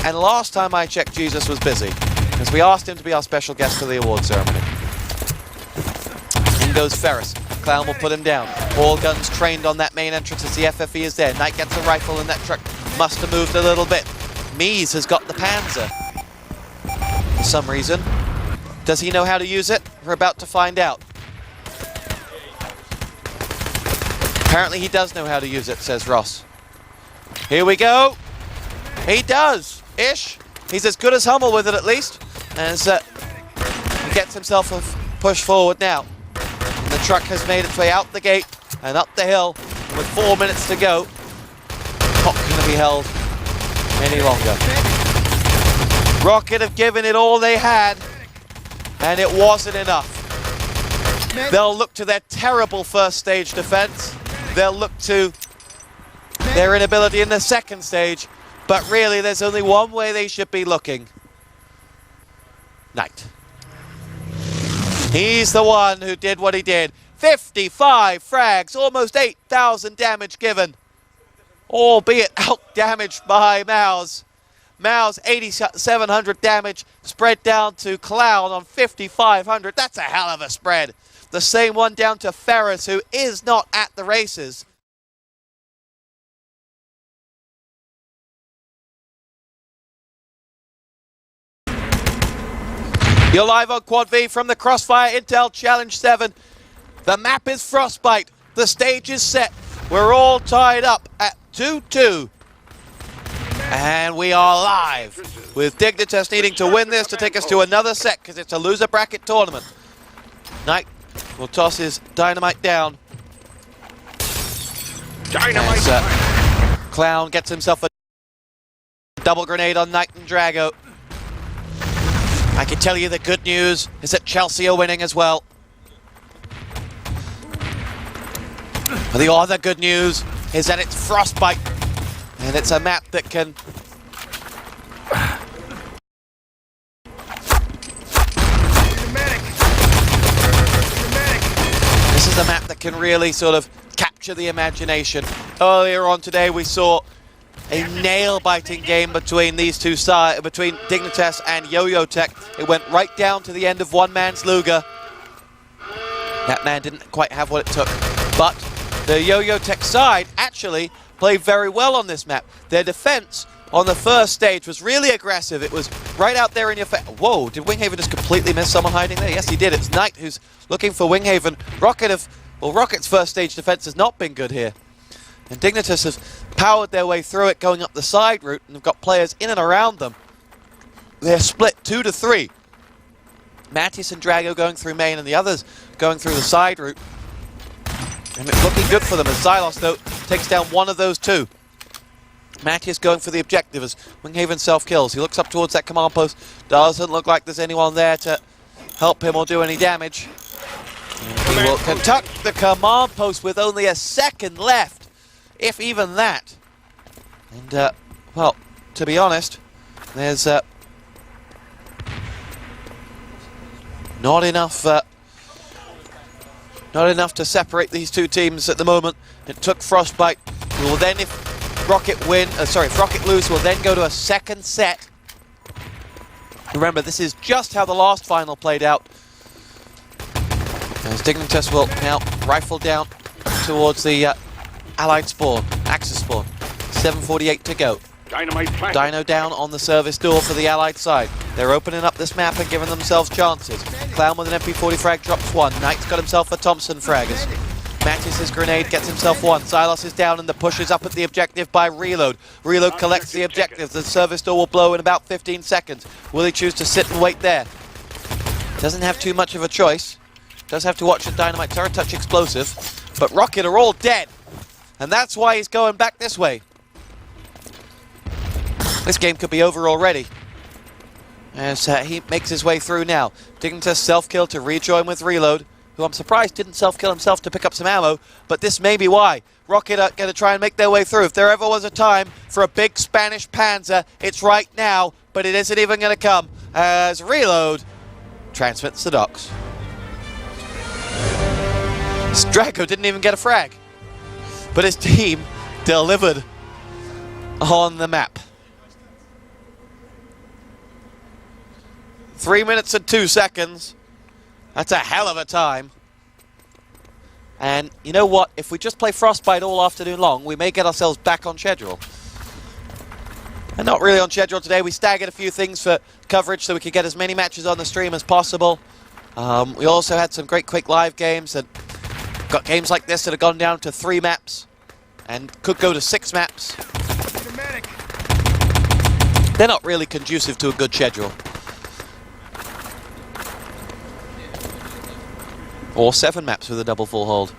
And last time I checked, Jesus was busy, because we asked him to be our special guest for the award ceremony. In goes Ferus. Clown will put him down. All guns trained on that main entrance as the FFE is there. Knight gets a rifle and that truck must have moved a little bit. meez has got the Panzer for some reason. Does he know how to use it? We're about to find out. Apparently he does know how to use it, says Ross. Here we go. He does, ish. He's as good as Hummel with it at least. As he gets himself a push forward now. And the truck has made its way out the gate and up the hill. And with 4 minutes to go, not going to be held any longer. Rockit have given it all they had, and it wasn't enough. They'll look to their terrible first stage defense. They'll look to their inability in the second stage, but really there's only one way they should be looking. Knight. He's the one who did what he did. 55 frags, almost 8,000 damage given. Albeit out-damaged by meez. meez, 8,700 damage, spread down to Clown on 5,500. That's a hell of a spread. The same one down to Ferus, who is not at the races. You're live on Quad V from the Crossfire Intel Challenge 7. The map is Frostbite. The stage is set. We're all tied up at 2-2. And we are live with Dignitas needing to win this to take us to another set because it's a loser bracket tournament. Knight will toss his dynamite down. Dynamite. As, Clown gets himself a double grenade on Knight and Drago. I can tell you the good news is that Chelsea are winning as well. But the other good news is that it's Frostbite. And it's a map that can... This is a map that can really sort of capture the imagination. Earlier on today we saw a nail-biting game between these two sides, between Dignitas and Yo-Yo Tech. It went right down to the end of one man's Luger. That man didn't quite have what it took. But the Yo-Yo Tech side actually played very well on this map. Their defense on the first stage was really aggressive. It was right out there in your face. Whoa, did winghaven just completely miss someone hiding there? Yes, he did. It's Knight who's looking for winghaven. Rockit's first stage defense has not been good here. And Dignitas have powered their way through it, going up the side route, and have got players in and around them. They're split 2 to 3. Matias and Drago going through main, and the others going through the side route. And it's looking good for them as xylos, though, takes down one of those two. Matias going for the objective as winghaven self-kills. He looks up towards that command post. Doesn't look like there's anyone there to help him or do any damage. And he will conduct the command post with only a second left, if even that. And, well, to be honest, there's not enough to separate these two teams at the moment. It took Frostbite. We will then, if Rockit lose, we'll then go to a second set. Remember, this is just how the last final played out. As Dignitas will now rifle down towards the Allied spawn, Axis spawn. 7:48 to go. Dynamite planted. Dino down on the service door for the Allied side. They're opening up this map and giving themselves chances. Clown with an MP40 frag drops one. Knight's got himself a Thompson frag. As Matias' grenade gets himself one. xylos is down and the push is up at the objective by Reload. Reload collects the objective. The service door will blow in about 15 seconds. Will he choose to sit and wait there? Doesn't have too much of a choice. Does have to watch the dynamite turret touch explosive. But Rockit are all dead. And that's why he's going back this way. This game could be over already. As he makes his way through now. Dignitas self-kill to rejoin with Reload, who I'm surprised didn't self-kill himself to pick up some ammo, but this may be why. Rockit are going to try and make their way through. If there ever was a time for a big Spanish Panzer, it's right now. but it isn't even going to come as Reload transmits the docks. Drago didn't even get a frag, but his team delivered on the map. 3 minutes and 2 seconds. That's a hell of a time. And you know what? If we just play Frostbite all afternoon long, we may get ourselves back on schedule. And not really on schedule today. We staggered a few things for coverage so we could get as many matches on the stream as possible. We also had some great quick live games and got games like this that have gone down to 3 maps and could go to 6 maps. They're not really conducive to a good schedule. Or 7 maps with a double full hold.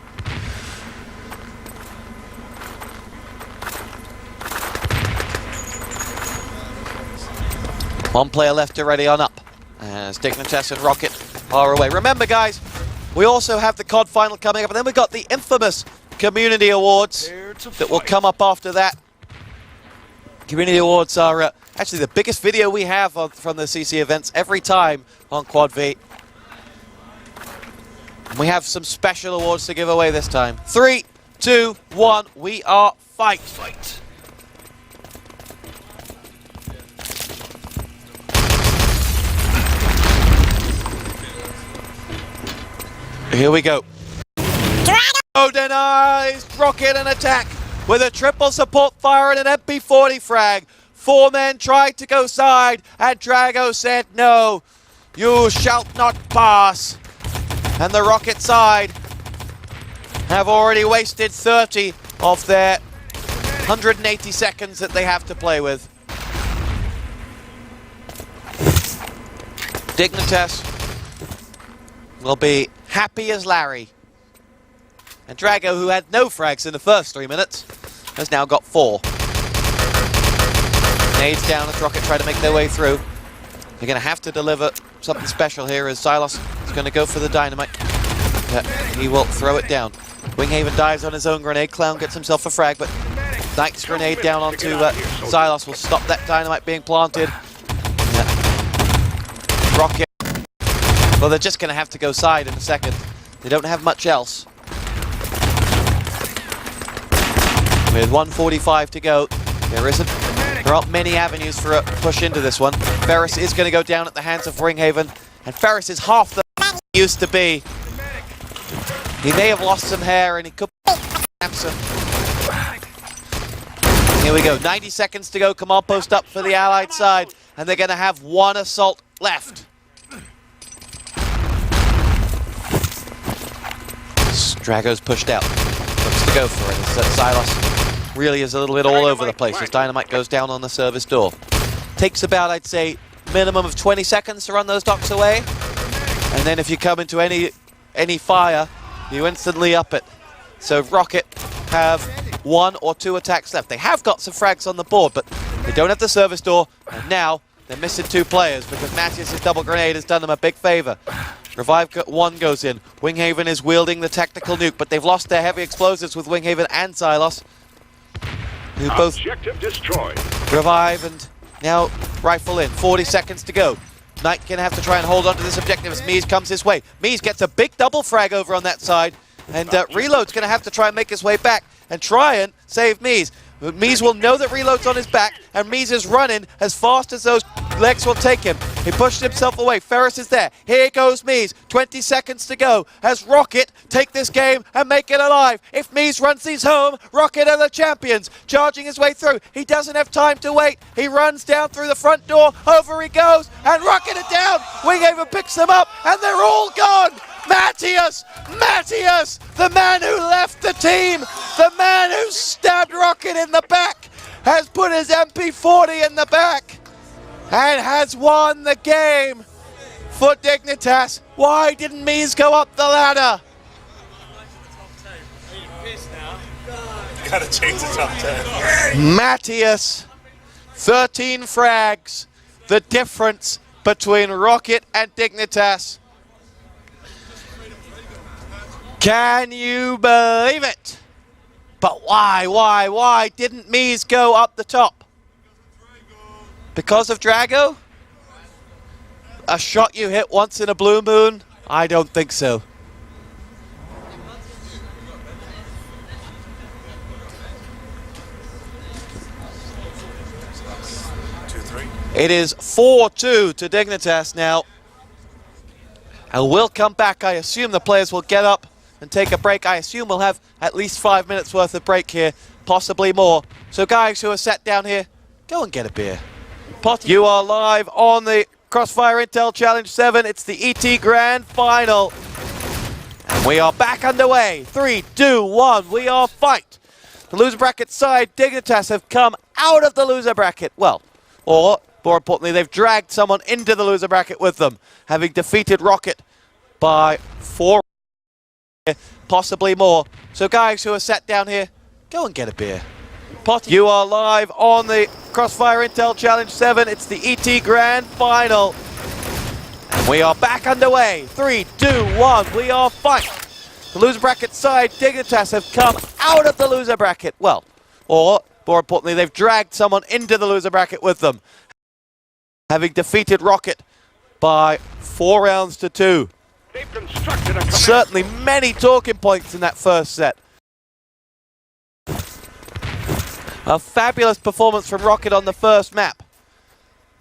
One player left already on up, as Dignitas and Rockit are away. Remember, guys, we also have the COD final coming up, and then we've got the infamous Community Awards that will come up after that. Community Awards are actually the biggest video we have from the CC events every time on Quad V. And we have some special awards to give away this time. 3, 2, 1, we are fight. Here we go. Drago denies Rockit an attack with a triple support fire and an MP40 frag. 4 men tried to go side and Drago said no. You shall not pass. And the Rockit side have already wasted 30 of their 180 seconds that they have to play with. Dignitas will be happy as Larry. And Drago, who had no frags in the first 3 minutes, has now got 4. Nades down as Rockit try to make their way through. They're going to have to deliver something special here as xylos is going to go for the dynamite. He will throw it down. Winghaven dives on his own grenade. Clown gets himself a frag, but Knight's grenade down onto xylos will stop that dynamite being planted. Rockit. Well, they're just going to have to go side in a second. They don't have much else. With 1:45 to go, there aren't many avenues for a push into this one. Ferus is going to go down at the hands of Winghaven, and Ferus is half the he used to be. He may have lost some hair, and he could absent. Here we go, 90 seconds to go. Command post up for the Allied side, and they're going to have 1 assault left. Drago's pushed out. Looks to go for it. xylos really is a little bit all over the place as dynamite goes down on the service door. Takes about, I'd say, minimum of 20 seconds to run those docks away. And then if you come into any fire, you instantly up it. So Rockit have 1 or 2 attacks left. They have got some frags on the board, but they don't have the service door. And now they're missing 2 players because Matias' double grenade has done them a big favor. Revive 1 goes in. Winghaven is wielding the tactical nuke, but they've lost their heavy explosives with Winghaven and xylos, who both destroyed. Revive and now rifle in. 40 seconds to go. Knight gonna have to try and hold on to this objective as meez comes his way. meez gets a big double frag over on that side, and Reload's gonna have to try and make his way back and try and save meez. meez will know that Reload's on his back, and meez is running as fast as those legs will take him. He pushed himself away. Ferus is there. Here goes meez. 20 seconds to go as Rockit take this game and make it alive. If meez runs these home, Rockit are the champions. Charging his way through. He doesn't have time to wait. He runs down through the front door. Over he goes, and Rockit are down. Winghaven picks them up, and they're all gone. Matias, the man who left the team, the man who stabbed Rockit in the back, has put his MP40 in the back and has won the game for Dignitas. Why didn't meez go up the ladder? Gotta change the top 10. Matias, 13 frags, the difference between Rockit and Dignitas. Can you believe it? But why didn't meez go up the top? Because of Drago? A shot you hit once in a blue moon? I don't think so. It is 4-2 to Dignitas now. And we'll come back. I assume the players will get up and take a break. I assume we'll have at least 5 minutes worth of break here, possibly more. So guys who are sat down here, go and get a beer. You are live on the Crossfire Intel Challenge 7. It's the ET Grand Final. And we are back underway. 3, 2, 1, we are fight. The loser bracket side, Dignitas, have come out of the loser bracket. Well, or more importantly, they've dragged someone into the loser bracket with them, having defeated Rockit by 4, possibly more. So guys who are sat down here, go and get a beer. You are live on the Crossfire Intel Challenge 7. It's the ET Grand Final. And we are back underway. 3, 2, 1, we are fight. The loser bracket side, Dignitas, have come out of the loser bracket. Well, or more importantly, they've dragged someone into the loser bracket with them, having defeated Rockit by 4 rounds to 2. They've constructed a Certainly many talking points in that first set. A fabulous performance from Rockit on the first map.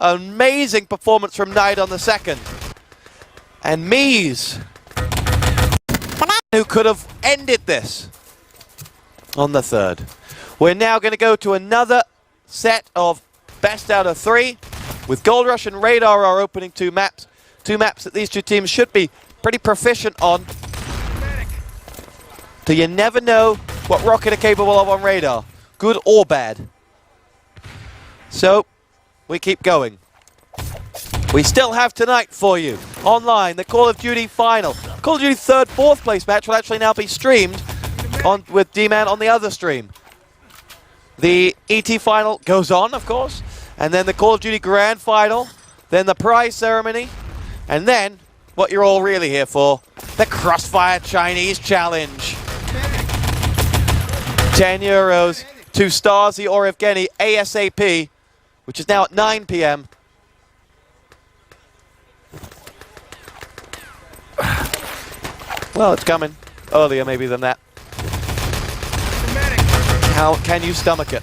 Amazing performance from Knight on the second. And meez, who could have ended this on the third. We're now going to go to another set of best out of 3, with Gold Rush and Radar our opening 2 maps. 2 maps that these 2 teams should be pretty proficient on. So you never know what Rockit are capable of on Radar, good or bad. So we keep going. We still have tonight for you online the Call of Duty final. Call of Duty 3rd, 4th place match will actually now be streamed on with D-Man on the other stream. The ET final goes on, of course, and then the Call of Duty Grand Final, then the prize ceremony, and then what you're all really here for, the Crossfire Chinese Challenge. 10 euros to Stasi or Evgeny ASAP, which is now at 9 p.m. Well, it's coming earlier maybe than that. How can you stomach it?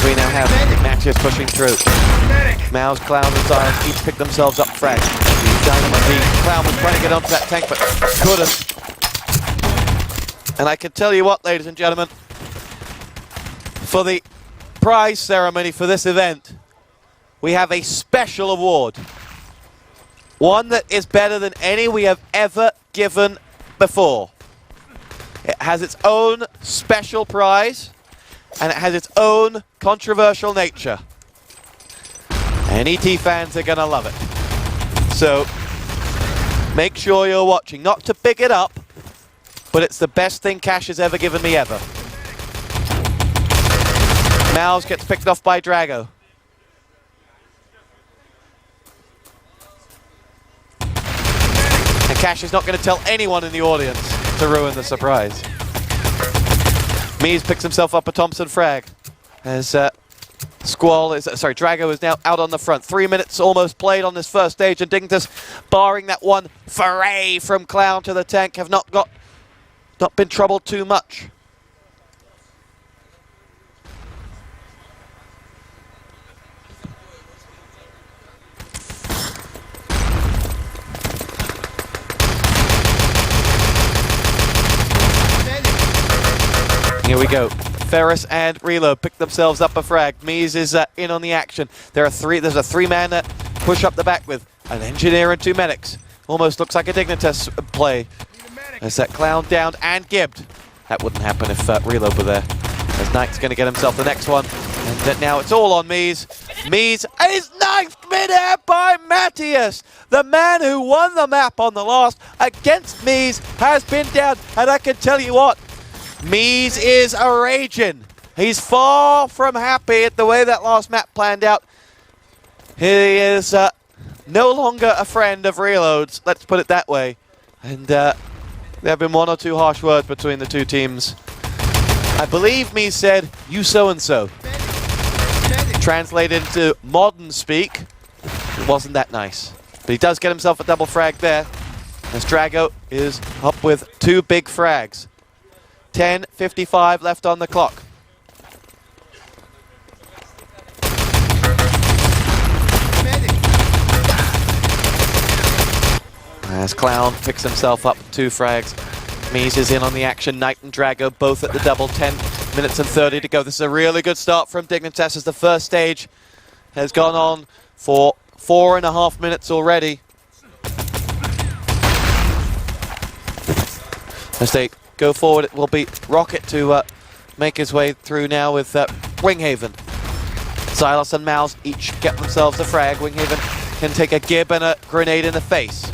We now have Matias pushing through. Mouse, Clown, and Zion each pick themselves up fresh. The Clown was trying to get onto that tank, but couldn't. And I can tell you what, ladies and gentlemen, for the prize ceremony for this event, we have a special award. One that is better than any we have ever given before. It has its own special prize, and it has its own controversial nature. And ET fans are going to love it. So, make sure you're watching. Not to big it up, but it's the best thing Cash has ever given me ever. Mouse gets picked off by Drago. And Cash is not going to tell anyone in the audience to ruin the surprise. meez picks himself up a Thompson frag. As Drago is now out on the front. 3 minutes almost played on this first stage, and Dignitas, barring that one foray from Clown to the tank, have not been troubled too much. Here we go. Ferus and Reload pick themselves up a frag. meez is in on the action. There's a 3-man push up the back with an engineer and 2 medics. Almost looks like a Dignitas play. There's that Clown downed and gibbed. That wouldn't happen if Reload were there. As Knight's going to get himself the next one. And now it's all on meez. meez is knifed mid-air by Matias. The man who won the map on the last against meez has been down. And I can tell you what, meez is a raging. He's far from happy at the way that last map planned out. He is no longer a friend of Reload's, let's put it that way. And there have been 1 or 2 harsh words between the 2 teams. I believe meez said, "You so-and-so." Translated into modern speak, it wasn't that nice. But he does get himself a double frag there, as Drago is up with 2 big frags. 10:55 left on the clock. As Clown picks himself up 2 frags. meez is in on the action. Knight and Drago both at the double. 10 minutes and 30 to go. This is a really good start from Dignitas, as the first stage has gone on for 4.5 minutes already. As they go forward, it will be Rockit to make his way through now with winghaven. xylos and meez each get themselves a frag. winghaven can take a gib and a grenade in the face.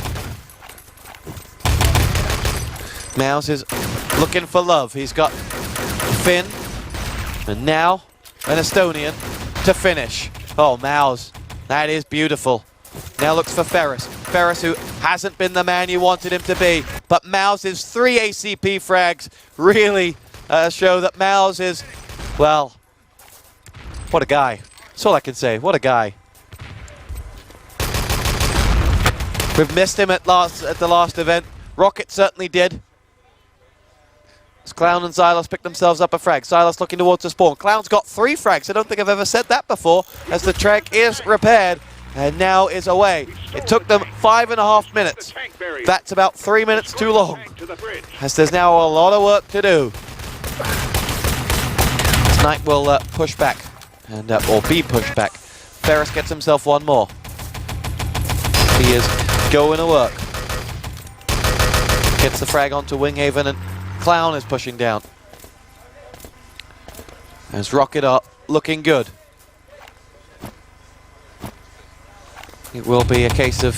meez is looking for love. He's got Finn and now an Estonian to finish. Oh, meez, that is beautiful. Now looks for ferus. ferus, who hasn't been the man you wanted him to be. But meez's 3 ACP frags really show that meez is, well, what a guy. That's all I can say. What a guy. We've missed him at the last event. Rockit certainly did. As Clown and xylos pick themselves up a frag. xylos looking towards the spawn. Clown's got 3 frags. I don't think I've ever said that before, as the track is repaired and now is away. It took them 5.5 minutes. That's about 3 minutes too long, as there's now a lot of work to do. Knight will push back, and or be pushed back. ferus gets himself 1 more. He is going to work. Gets the frag onto winghaven, and Clown is pushing down. As Rockit are looking good. It will be a case of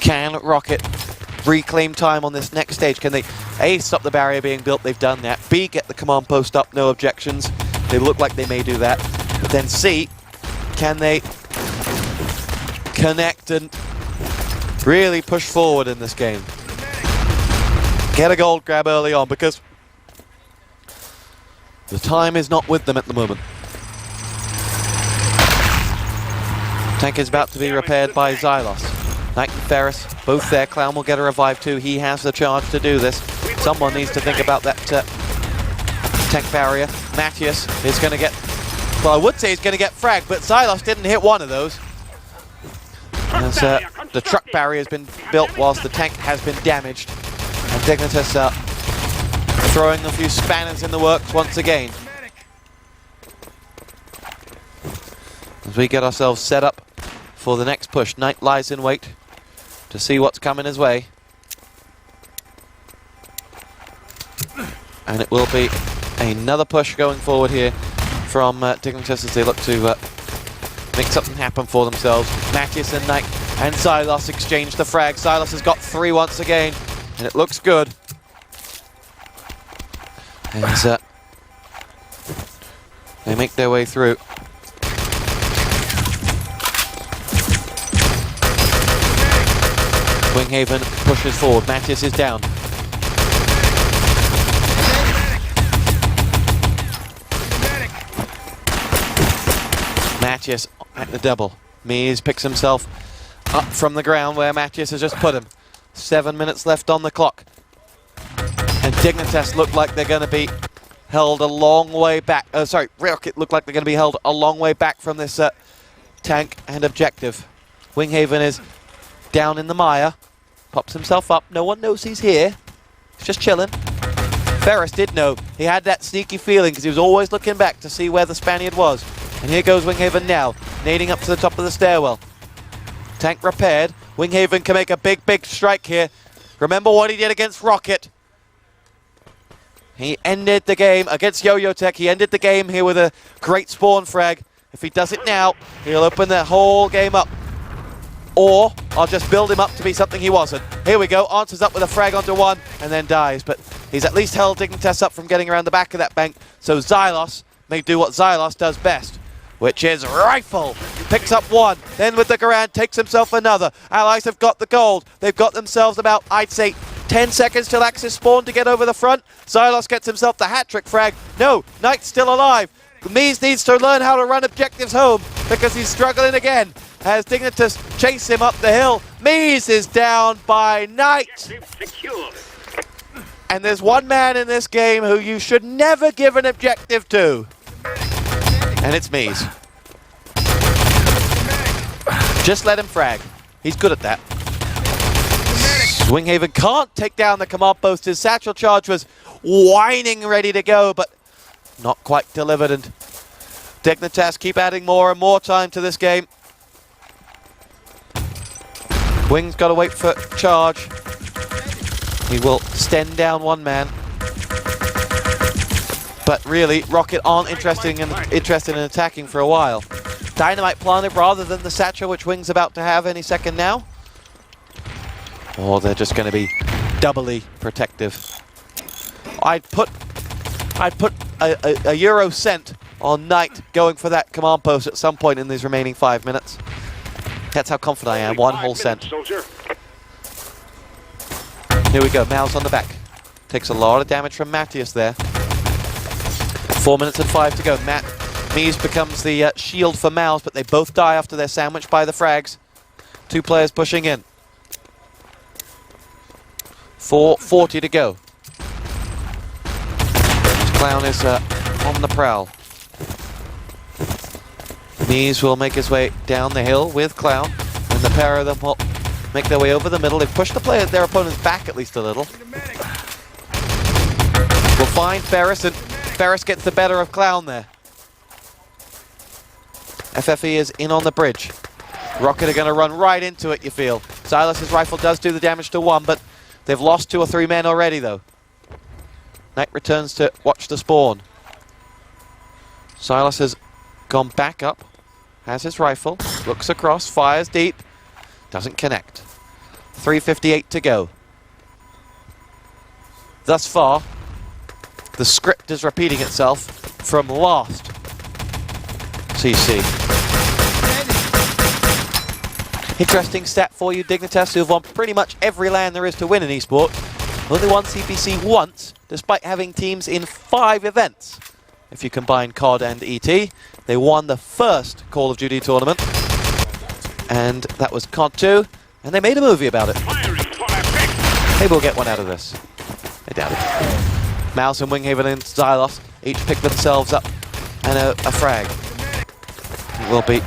can Rockit reclaim time on this next stage? Can they A, stop the barrier being built? They've done that. B, get the command post up, no objections. They look like they may do that. But then C, can they connect and really push forward in this game? Get a gold grab early on, because the time is not with them at the moment. Tank is about to be repaired by xylos. Knight and ferus, both there. Clown will get a revive too. He has the charge to do this. Someone needs to think about that tank barrier. matias is going to get, well, I would say he's going to get fragged, but xylos didn't hit one of those. As the truck barrier has been built whilst the tank has been damaged. And Dignitas throwing a few spanners in the works once again. As we get ourselves set up for the next push. Knight lies in wait to see what's coming his way. And it will be another push going forward here from Dignitas, as they look to make something happen for themselves. matias and Knight and xylos exchange the frag. xylos has got 3 once again, and it looks good. And they make their way through. winghaven pushes forward. matias is down. matias at the double. meez picks himself up from the ground where matias has just put him. 7 minutes left on the clock. And Dignitas look like they're going to be held a long way back. Sorry, Rockit look like they're going to be held a long way back from this tank and objective. winghaven is down in the mire. Pops himself up. No one knows he's here. He's just chilling. ferus did know. He had that sneaky feeling, because he was always looking back to see where the Spaniard was. And here goes winghaven now, nading up to the top of the stairwell. Tank repaired. winghaven can make a big, big strike here. Remember what he did against Rockit. He ended the game against Yo-Yo Tech. He ended the game here with a great spawn frag. If he does it now, he'll open the whole game up. Or I'll just build him up to be something he wasn't. Here we go. Answers up with a frag onto 1 and then dies. But he's at least held Dignitas up from getting around the back of that bank. So xylos may do what xylos does best, which is rifle. Picks up 1, then with the Garand takes himself another. Allies have got the gold. They've got themselves about, I'd say, 10 seconds till Axis spawn to get over the front. xylos gets himself the hat-trick frag. No, Knight's still alive. meez needs to learn how to run objectives home because he's struggling again as Dignitas chase him up the hill. meez is down by Knight. And there's one man in this game who you should never give an objective to. And it's meez. Just let him frag. He's good at that. Winghaven can't take down the command post. His satchel charge was whining ready to go, but not quite delivered. And Dignitas keep adding more and more time to this game. Wing's got to wait for charge. He will stand down one man. But really, Rockit aren't interested in attacking for a while. Dynamite planted rather than the satchel, which Wing's about to have any second now. Or they're just going to be doubly protective. I'd put a euro cent on Knight going for that command post at some point in these remaining 5 minutes. That's how confident I am. 1 whole cent. Here we go. Mouse on the back. Takes a lot of damage from Matias there. 4 minutes and 5 to go. meez becomes the shield for Mouse, but they both die after they're sandwiched by the frags. 2 players pushing in. 4:40 to go. Clown is on the prowl. meez will make his way down the hill with Clown, and the pair of them will make their way over the middle. They've pushed their opponents back at least a little. We'll find Ferus, and Ferus gets the better of Clown there. FFE is in on the bridge. Rockit are going to run right into it, you feel. xylos' rifle does do the damage to 1, but they've lost 2 or 3 men already, though. Knight returns to watch the spawn. xylos has gone back up, has his rifle, looks across, fires deep, doesn't connect. 3:58 to go. Thus far, the script is repeating itself from last CC. Interesting stat for you, Dignitas, who have won pretty much every LAN there is to win in esports. Only won CPC once, despite having teams in 5 events. If you combine COD and ET, they won the first Call of Duty tournament, and that was COD 2, and they made a movie about it. Maybe we'll get one out of this. I doubt it. Mouse and Winghaven and xylos each pick themselves up and a frag. It will be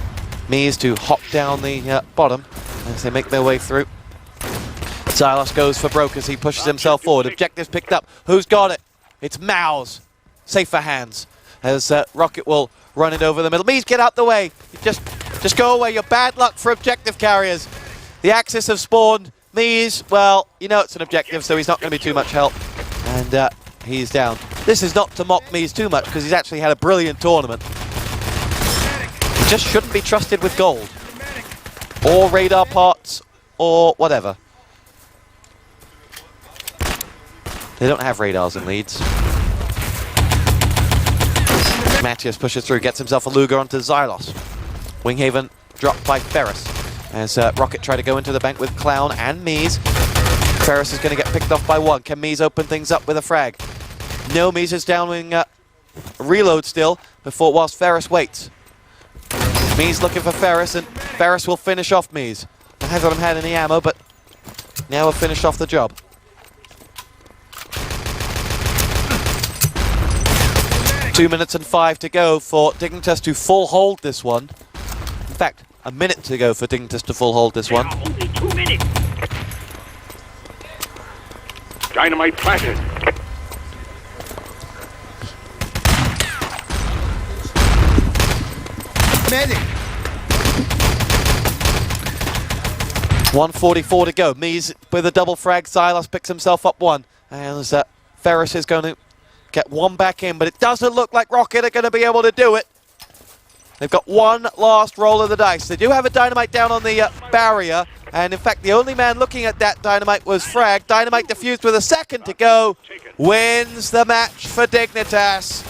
meez to hop down the bottom as they make their way through. xylos goes for broke as he pushes himself forward. Objectives picked up. Who's got it? It's Mouse. Safer hands as Rockit will run it over the middle. meez, get out the way. Just go away. You're bad luck for objective carriers. The Axis have spawned. meez, well, you know it's an objective, so he's not going to be too much help. And he's down. This is not to mock meez too much because he's actually had a brilliant tournament. He just shouldn't be trusted with gold. Or radar parts, or whatever. They don't have radars in Leeds. Matias pushes through, gets himself a Luger onto xylos. Winghaven dropped by Ferus. As Rockit try to go into the bank with Clown and meez. Ferus is going to get picked off by 1. Can meez open things up with a frag? No, meez is downwing reload still whilst Ferus waits. meez looking for Ferus, and Ferus will finish off meez. I haven't had any ammo, but now we'll finish off the job. Two minutes and 5 to go for Dignitas to full hold this one. In fact, a minute to go for Dignitas to full hold this one. Only 2 minutes. Dynamite planted. Medic. 1:44 to go. meez with a double frag. xylos picks himself up 1. And Ferus is going to get 1 back in, but it doesn't look like Rockit are going to be able to do it. They've got 1 last roll of the dice. They do have a dynamite down on the barrier, and in fact the only man looking at that dynamite was frag. Dynamite defused with a second to go. Wins the match for Dignitas.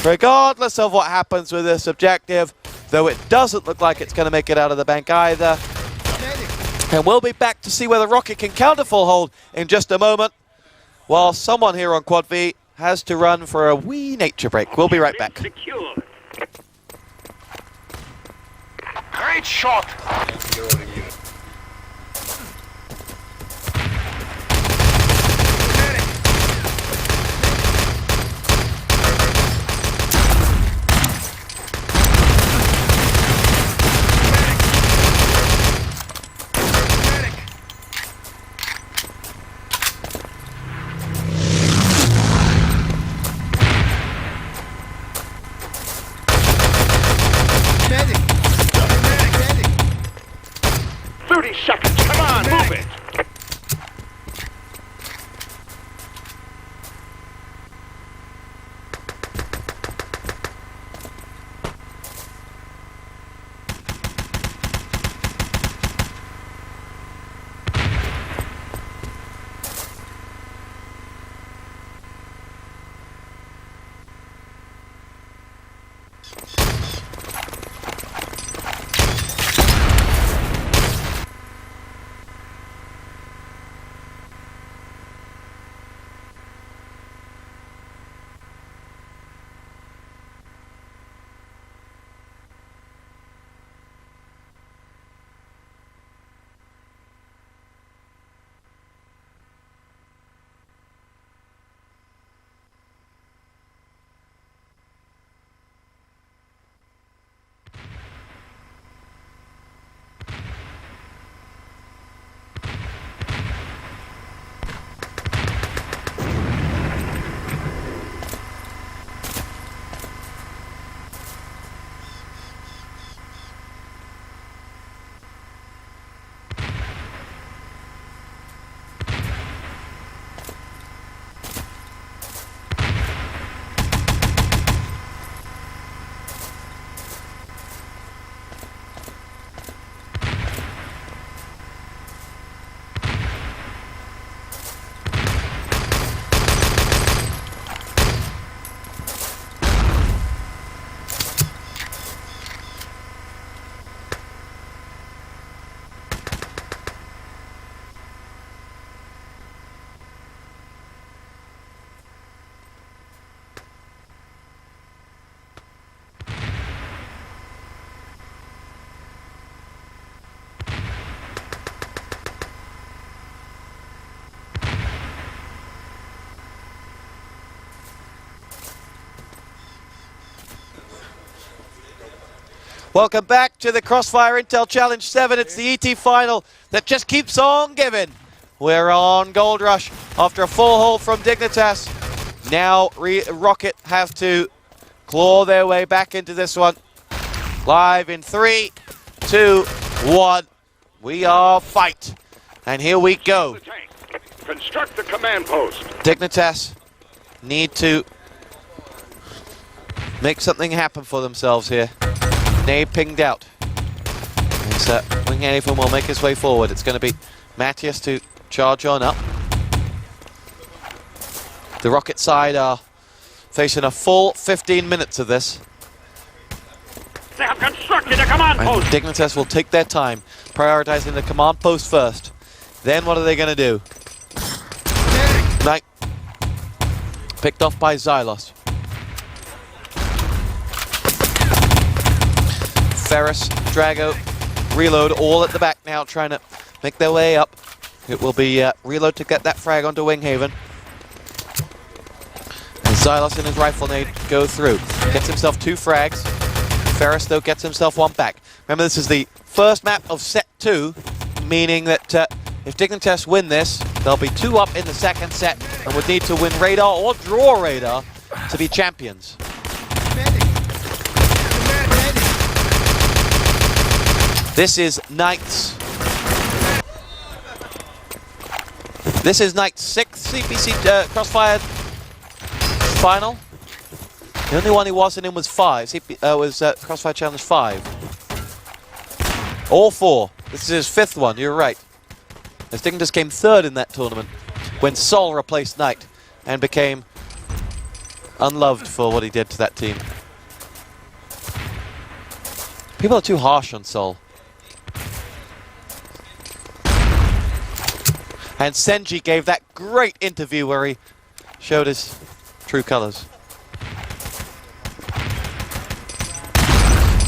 Regardless of what happens with this objective, though it doesn't look like it's going to make it out of the bank either. And we'll be back to see whether Rockit can counter full hold in just a moment, while someone here on Quad V has to run for a wee nature break. We'll be right back. Secure. Great shot. Medic. 30 seconds. Come on, move it. Welcome back to the Crossfire Intel Challenge 7. It's the ET final that just keeps on giving. We're on Gold Rush after a full hold from Dignitas. Now Rockit have to claw their way back into this one. Live in 3, 2, 1. We are fight. And here we go. Construct the command post. Dignitas need to make something happen for themselves here. Nade pinged out. And so winghaven will make his way forward. It's going to be Matias to charge on up. The Rockit side are facing a full 15 minutes of this. They have constructed a command And post. Dignitas will take their time, prioritizing the command post first. Then what are they going to do? Knight picked off by xylos. Ferus, Drago, Reload all at the back now, trying to make their way up. It will be Reload to get that frag onto winghaven. And xylos and his rifle nade go through. Gets himself 2 frags. Ferus, though, gets himself 1 back. Remember, this is the first map of set 2, meaning that if Dignitas win this, they'll be 2 up in the second set and would need to win radar or draw radar to be champions. This is Knight's 6th CPC Crossfire final. The only one he wasn't in was 5. Crossfire Challenge 5. All 4. This is his 5th one, you're right. As Dignitas came 3rd in that tournament when Sol replaced Knight and became unloved for what he did to that team. People are too harsh on Sol. And Senji gave that great interview where he showed his true colors.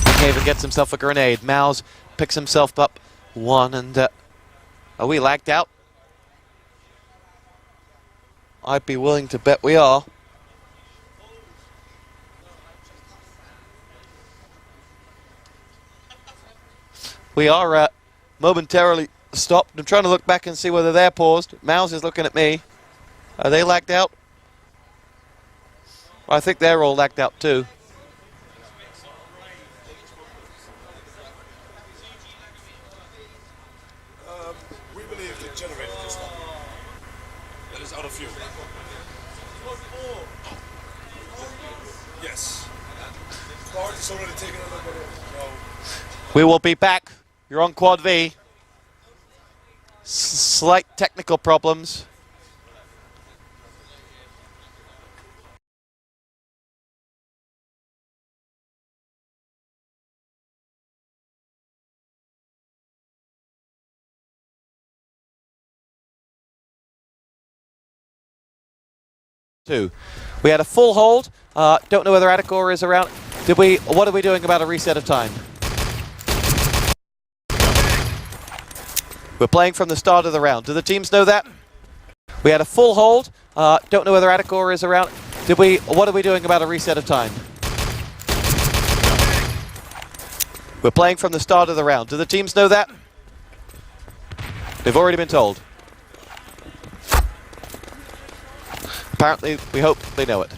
Winghaven gets himself a grenade. meez picks himself up one, and are we lagged out? I'd be willing to bet we are. We are momentarily stopped. I'm trying to look back and see whether they're paused. meez is looking at me. Are they lagged out? Well, I think they're all lagged out too. We believe the generator is stopped. That is out of fuel. Yes. Part is already taken a little bit. No. We will be back. You're on Quad V. Slight technical problems. We had a full hold. Don't know whether Adekor is around. What are we doing about a reset of time? We're playing from the start of the round. Do the teams know that? We had a full hold. Don't know whether Adekor is around. What are we doing about a reset of time? We're playing from the start of the round. Do the teams know that? They've already been told. Apparently, we hope they know it.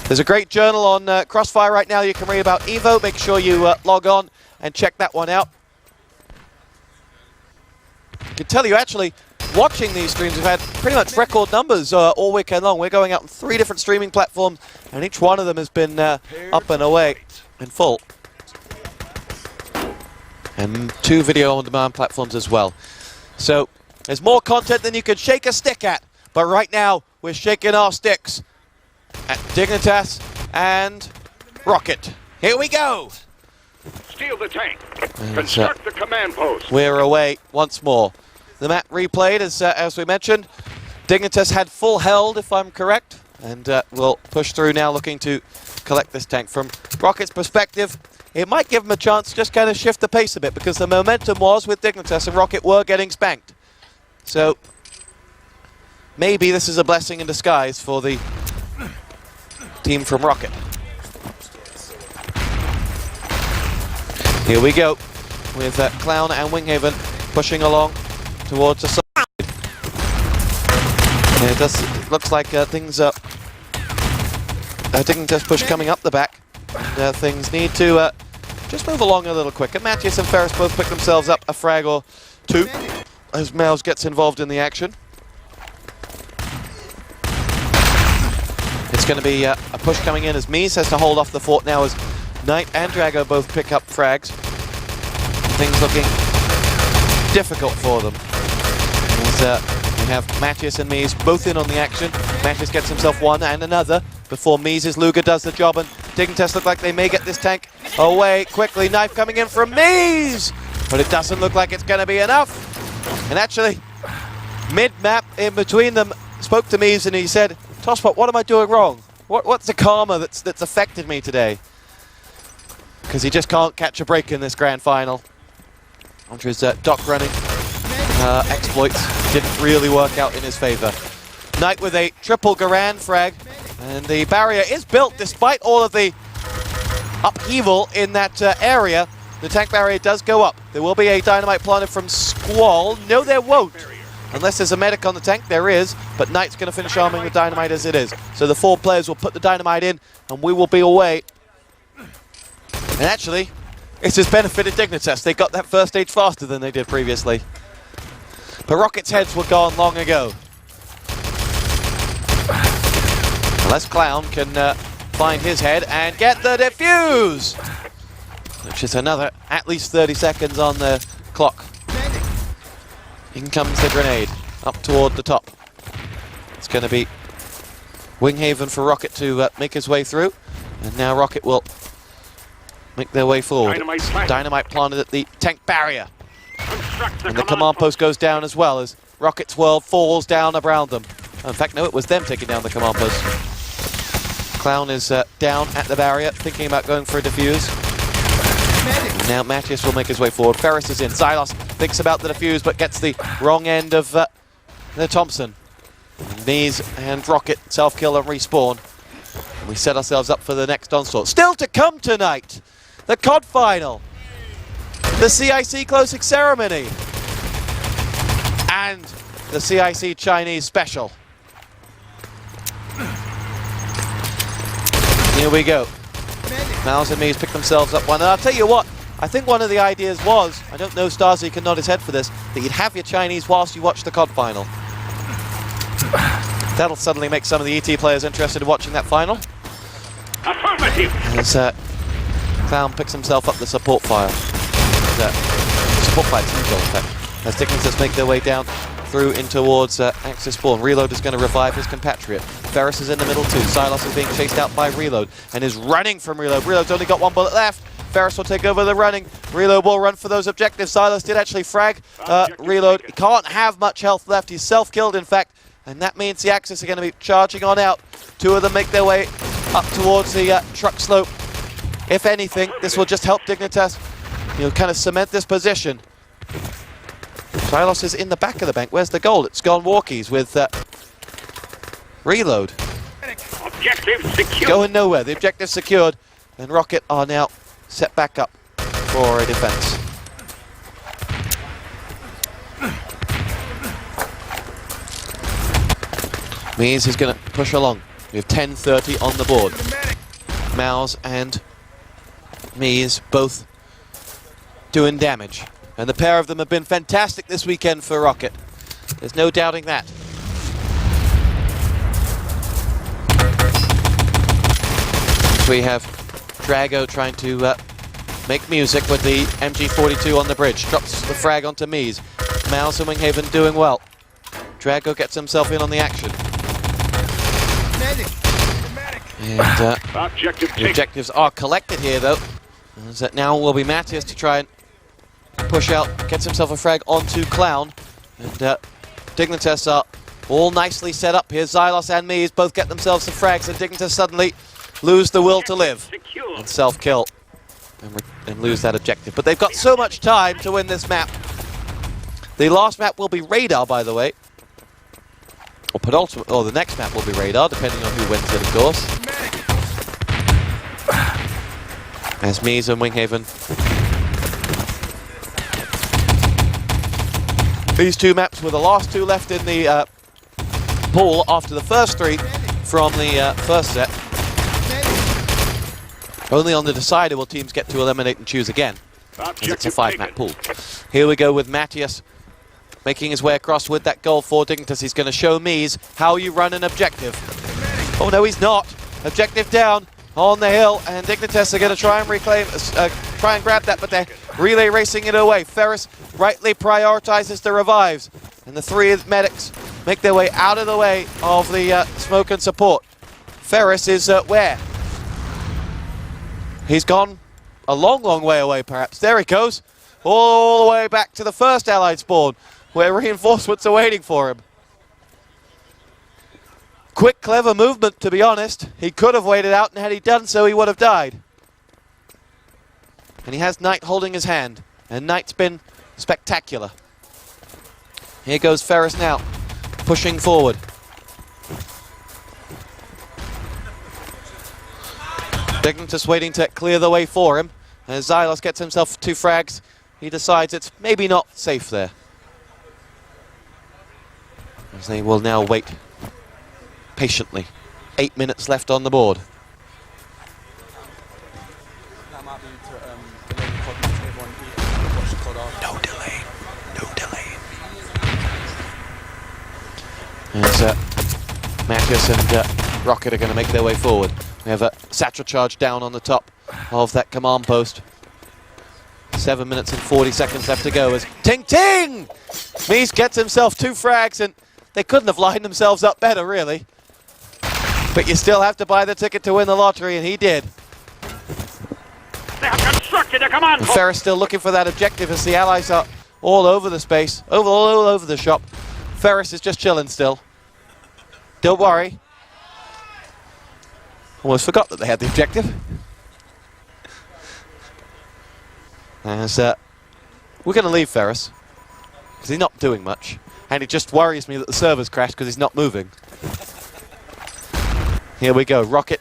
There's a great journal on Crossfire right now you can read about Evo. Make sure you log on and check that one out. I can tell you, actually, watching these streams, we've had pretty much record numbers all weekend long. We're going out on 3 different streaming platforms, and each one of them has been up and away and full. And 2 video-on-demand platforms as well. So, there's more content than you can shake a stick at. But right now, we're shaking our sticks at Dignitas and Rockit. Here we go! Steal the tank. Construct the command post. We're away once more. The map replayed, as we mentioned. Dignitas had full held, if I'm correct. And we'll push through now, looking to collect this tank. From Rockit's perspective, it might give them a chance to just kind of shift the pace a bit, because the momentum was with Dignitas and Rockit were getting spanked. So, maybe this is a blessing in disguise for the team from Rockit. Here we go, with Clown and Winghaven pushing along towards the side. And it looks like things are... Dignitas push coming up the back. And things need to just move along a little quicker. Matias and Ferus both pick themselves up a frag or 2 as meez gets involved in the action. It's going to be a push coming in as meez has to hold off the fort now as Knight and Drago both pick up frags. Things looking difficult for them. As we have matias and meez both in on the action. matias gets himself one and another before meez's Luger does the job, and Dignitas look like they may get this tank away quickly. Knife coming in from meez, but it doesn't look like it's going to be enough. And actually, mid-map in between them, spoke to meez and he said, TosspoT, what am I doing wrong? What's the karma that's affected me today? Because he just can't catch a break in this grand final. Andre's dock running exploits didn't really work out in his favor. Knight with a triple Garand frag, and the barrier is built despite all of the upheaval in that area. The tank barrier does go up. There will be a dynamite planted from Squall. No, there won't. Unless there's a medic on the tank, there is, but Knight's going to finish arming the dynamite as it is. So the 4 players will put the dynamite in, and we will be away. And actually, it has benefited Dignitas. They got that first stage faster than they did previously. But Rockit's heads were gone long ago. Unless Clown can find his head and get the defuse! Which is another at least 30 seconds on the clock. In comes the grenade, up toward the top. It's going to be Winghaven for Rockit to make his way through. And now Rockit will make their way forward. Dynamite planted at the tank barrier. And the command post goes down as well as Rockit's world falls down around them. In fact, no, it was them taking down the command post. Clown is down at the barrier, thinking about going for a defuse. Now Matias will make his way forward. Ferus is in. xylos thinks about the defuse, but gets the wrong end of the Thompson. meez and Rockit self-kill and respawn. And we set ourselves up for the next onslaught. Still to come tonight, the COD final, the CIC closing ceremony, and the CIC Chinese special. Here we go. Mouse and meez pick themselves up one. And I'll tell you what, I think one of the ideas was, I don't know, Starzy can nod his head for this, that you'd have your Chinese whilst you watch the COD final. That'll suddenly make some of the ET players interested in watching that final. Affirmative. As Clown picks himself up the support fire. Support fire team goal, in fact. As Dignitas make their way down through in towards Axis spawn. Reload is going to revive his compatriot. Ferus is in the middle too. xylos is being chased out by Reload and is running from Reload. Reload's only got one bullet left. Ferus will take over the running. Reload will run for those objectives. xylos did actually frag Reload. He can't have much health left. He's self-killed, in fact, and that means the Axis are going to be charging on out. Two of them make their way up towards the truck slope. If anything, this will just help Dignitas, kind of cement this position. xylos is in the back of the bank. Where's the goal? It's gone walkies with Reload. Objective secured. Going nowhere. The objective secured. And Rockit are now set back up for a defense. meez is going to push along. We have 10:30 on the board. Mouse and meez both doing damage. And the pair of them have been fantastic this weekend for Rockit. There's no doubting that. We have Drago trying to make music with the MG42 on the bridge. Drops the frag onto meez. Mouse and Winghaven doing well. Drago gets himself in on the action. And the objectives are collected here, though. As that now will be Matias to try and push out, gets himself a frag onto Clown. And Dignitas are all nicely set up here. xylos and meez both get themselves some frags, and Dignitas suddenly lose the will to live and self-kill and lose that objective. But they've got so much time to win this map. The last map will be Radar, by the way. Or penultimate, or the next map will be Radar, depending on who wins it, of course. As meez and Winghaven. These two maps were the last two left in the pool after the first three from the first set. Only on the decider will teams get to eliminate and choose again, as it's a 5-map pool. Here we go with Matias making his way across with that goal for Dignitas. He's going to show meez how you run an objective. Oh no, he's not. Objective down on the hill, and Dignitas are going to try and reclaim, try and grab that, but they're relay racing it away. Ferus rightly prioritizes the revives, and the three medics make their way out of the way of the smoke and support. Ferus is where? He's gone a long, long way away, perhaps. There he goes, all the way back to the first Allied spawn, where reinforcements are waiting for him. Quick, clever movement, to be honest. He could have waited out, and had he done so, he would have died. And he has Knight holding his hand, and Knight's been spectacular. Here goes Ferus now, pushing forward. Dignitas waiting to clear the way for him. As xylos gets himself 2 frags, he decides it's maybe not safe there. As they will now wait patiently. 8 minutes left on the board. No delay. No delay. As Matias and Rockit are going to make their way forward. We have a satchel charge down on the top of that command post. 7 minutes and 40 seconds left to go as Ting Ting! meez gets himself 2 frags, and they couldn't have lined themselves up better, really. But you still have to buy the ticket to win the lottery, and he did. They have constructed a command And Ferus still looking for that objective as the Allies are all over the space, all over the shop. Ferus is just chilling still. Don't worry. Almost forgot that they had the objective. As we're going to leave Ferus, because he's not doing much. And it just worries me that the server's crashed because he's not moving. Here we go, Rockit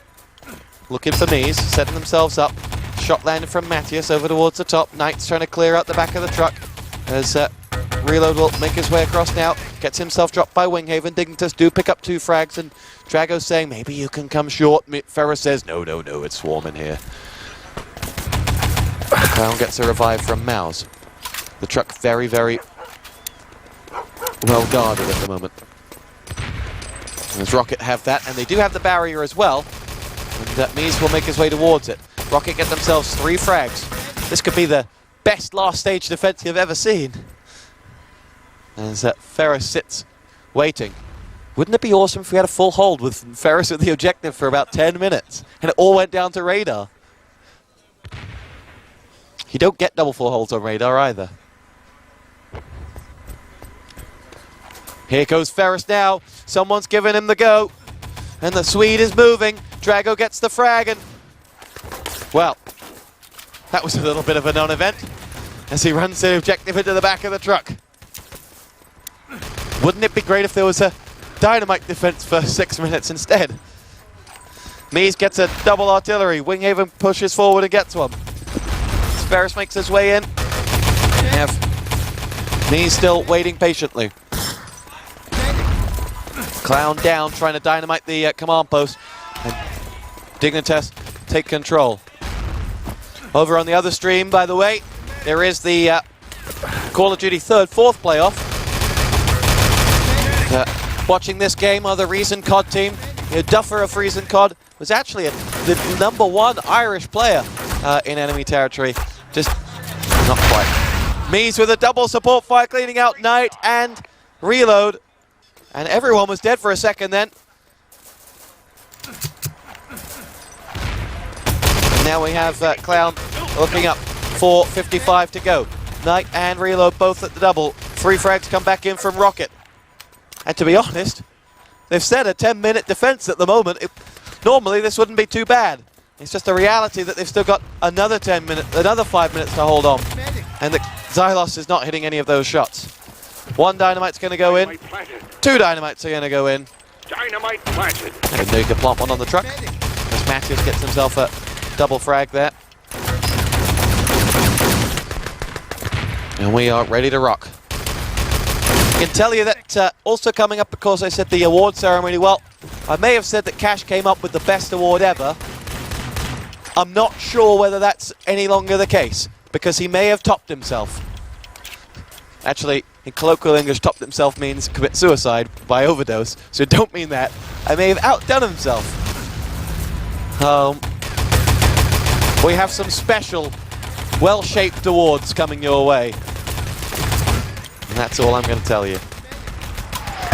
looking for meez, setting themselves up. Shot landed from Matias over towards the top. Knight's trying to clear out the back of the truck. As Reload will make his way across now. Gets himself dropped by winghaven. Dignitas do pick up 2 frags, and Drago's saying, maybe you can come short. Ferus says, no, it's swarming here. Clown gets a revive from Mouse. The truck very, very well guarded at the moment. As Rockit have that, and they do have the barrier as well. And meez will make his way towards it. Rockit get themselves 3 frags. This could be the best last stage defense you've ever seen. As Ferus sits waiting. Wouldn't it be awesome if we had a full hold with Ferus at the objective for about 10 minutes and it all went down to radar? You don't get double full holds on radar either. Here goes Ferus now. Someone's giving him the go. And the Swede is moving. Drago gets the frag, and well, that was a little bit of a non-event as he runs the objective into the back of the truck. Wouldn't it be great if there was a dynamite defense for 6 minutes instead? meez gets a double artillery. Winghaven pushes forward and gets one. Ferus makes his way in. We have meez still waiting patiently. Clown down, trying to dynamite the command post. And Dignitas take control. Over on the other stream, by the way, there is the Call of Duty 3rd, 4th playoff. Watching this game are the Reason COD team. Duffer of Reason COD was actually the #1 Irish player in enemy territory. Just not quite. meez with a double support fire, cleaning out Knight and Reload. And everyone was dead for a second then. And now we have Clown looking up. 4:55 to go. Knight and Reload both at the double. 3 frags come back in from Rockit. And to be honest, they've set a 10-minute defense at the moment. Normally this wouldn't be too bad. It's just a reality that they've still got another 10 minutes, another 5 minutes to hold on. And the xylos is not hitting any of those shots. 1 dynamite's going to go in. 2 dynamites are going to go in. Dynamite planted. And a nuke plant one on the truck. As Matias gets himself a double frag there. And we are ready to rock. I can tell you that also coming up, because I said the award ceremony, well, I may have said that Cash came up with the best award ever. I'm not sure whether that's any longer the case, because he may have topped himself. Actually, in colloquial English, topped himself means commit suicide by overdose, so don't mean that. I may have outdone himself. We have some special, well-shaped awards coming your way. And that's all I'm going to tell you.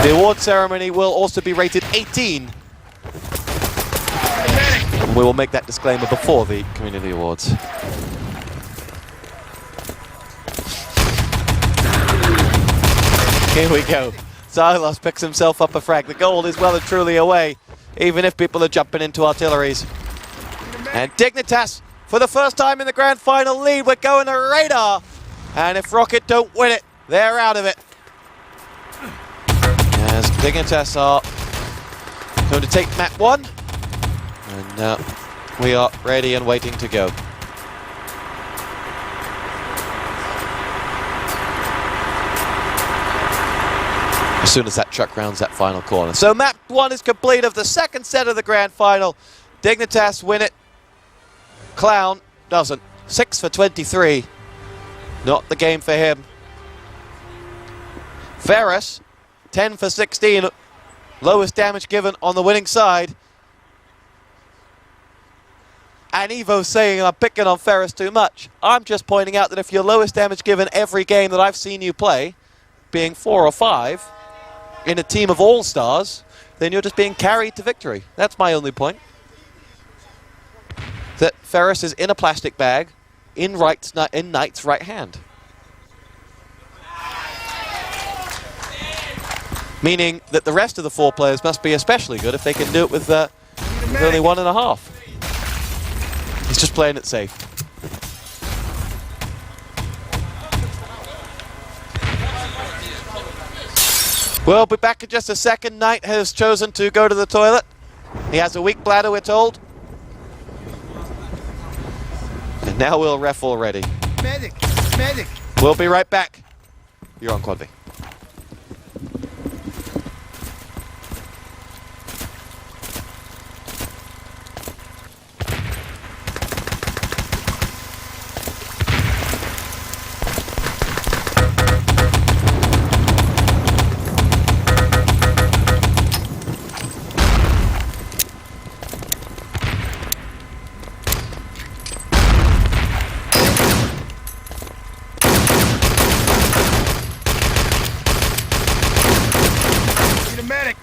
The award ceremony will also be rated 18. And we will make that disclaimer before the Community Awards. Here we go. xylos picks himself up a frag. The gold is well and truly away, even if people are jumping into artilleries. And Dignitas, for the first time in the grand final lead, we're going to radar. And if Rockit don't win it, they're out of it. As Dignitas are going to take map 1. And we are ready and waiting to go. As soon as that truck rounds that final corner. So map 1 is complete of the second set of the grand final. Dignitas win it. Clown doesn't. 6 for 23. Not the game for him. Ferus, 10 for 16. Lowest damage given on the winning side. And Evo's saying I'm picking on Ferus too much. I'm just pointing out that if your lowest damage given every game that I've seen you play, being 4 or 5, in a team of all-stars, then you're just being carried to victory. That's my only point. That Ferus is in a plastic bag, in Knight's right hand. Meaning that the rest of the 4 players must be especially good if they can do it with only 1.5. He's just playing it safe. We'll be back in just a second. Knight has chosen to go to the toilet. He has a weak bladder, we're told. And now we'll ref already. Medic! Medic! We'll be right back. You're on Quad V. Medic!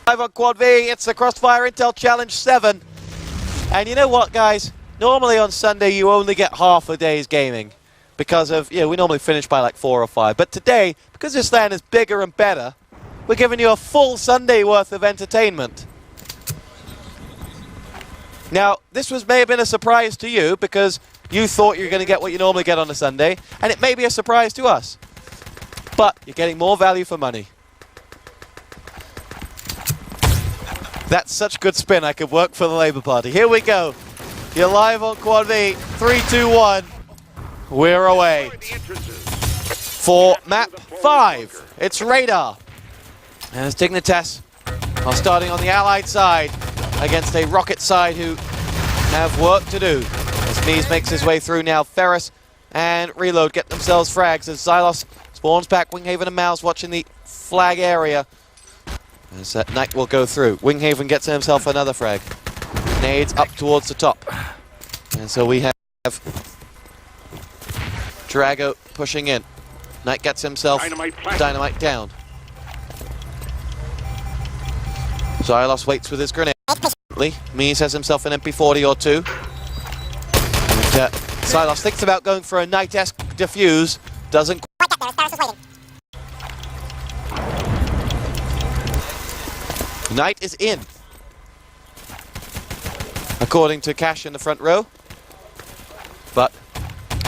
5 on Quad V, it's the Crossfire Intel Challenge 7. And you know what, guys? Normally on Sunday you only get half a day's gaming because of, we normally finish by like 4 or 5. But today, because this LAN is bigger and better, we're giving you a full Sunday worth of entertainment. Now, this may have been a surprise to you because you thought you were going to get what you normally get on a Sunday, and it may be a surprise to us. But you're getting more value for money. That's such good spin, I could work for the Labour Party. Here we go. You're live on Quad V. 3, 2, 1. We're away. For map 5, it's Radar. As Dignitas are starting on the Allied side against a Rockit side who have work to do. As meez makes his way through now, Ferus and Reload get themselves frags as xylos spawns back. Winghaven and Mouse watching the flag area. As Knight will go through. Winghaven gets himself another frag. Nades up towards the top. And so we have Drago pushing in. Knight gets himself dynamite down. xylos waits with his grenade. meez has himself an MP40 or 2. And xylos thinks about going for a Knight-esque defuse. Doesn't. Knight is in, according to Cash in the front row. But,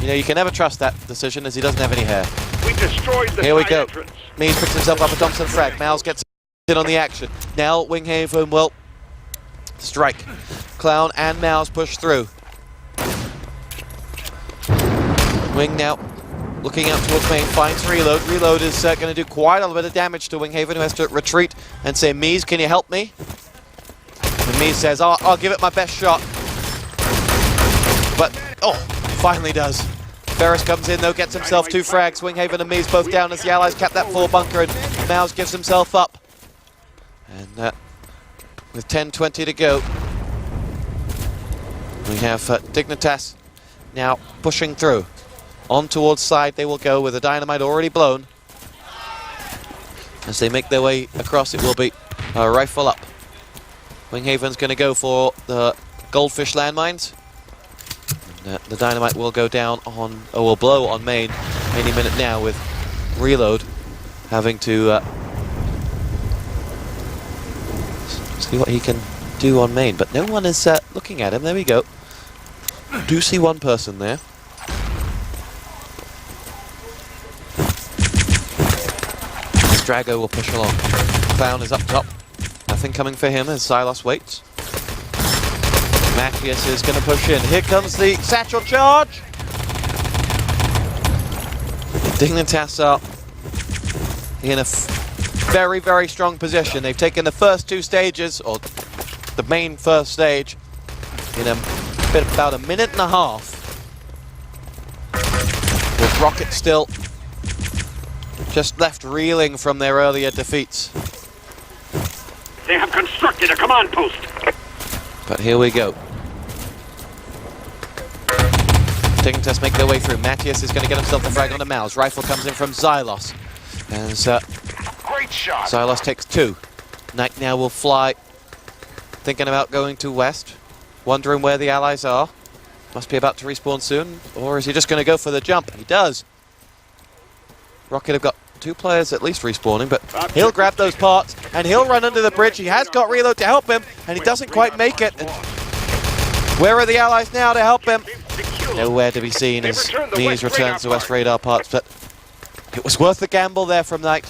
you can never trust that decision as he doesn't have any hair. We destroyed the Here we go. entrance. meez picks himself up a Thompson frag. Mouse gets in on the action. Now Winghaven will strike. Clown and Mouse push through. Wing now looking out towards main, finds Reload. Reload is going to do quite a little bit of damage to Winghaven, who has to retreat and say, meez, can you help me? And meez says, I'll give it my best shot. But, finally does. Ferus comes in though, gets himself 2 frags. Winghaven and meez both down as the Allies cap that 4 bunker, and Mouse gives himself up. And with 10:20 to go, we have Dignitas now pushing through. On towards side they will go with a dynamite already blown. As they make their way across, it will be a rifle up. Winghaven's going to go for the goldfish landmines. And, the dynamite will go down on, will blow on main any minute now, with Reload having to see what he can do on main. But no one is looking at him. There we go. Do see one person there. Drago will push along. Clown is up top. Nothing coming for him as xylos waits. Matias is going to push in. Here comes the satchel charge. Dignitas are in a very, very strong position. They've taken the first two stages, or the main first stage, in about a minute and a half. With Rockit still just left reeling from their earlier defeats. They have constructed a command post. But here we go. Dignitas make their way through. Matias is going to get himself the frag on the mouse. Rifle comes in from xylos. As Great shot. xylos takes two. Knight now will fly. Thinking about going to west. Wondering where the allies are. Must be about to respawn soon. Or is he just going to go for the jump? He does. Rockit have got two players at least respawning, but he'll grab those parts and he'll run under the bridge. He has got reload to help him, and he doesn't quite make it. And where are the allies now to help him? Nowhere to be seen as meez returns the west radar parts, but it was worth the gamble there from Knight.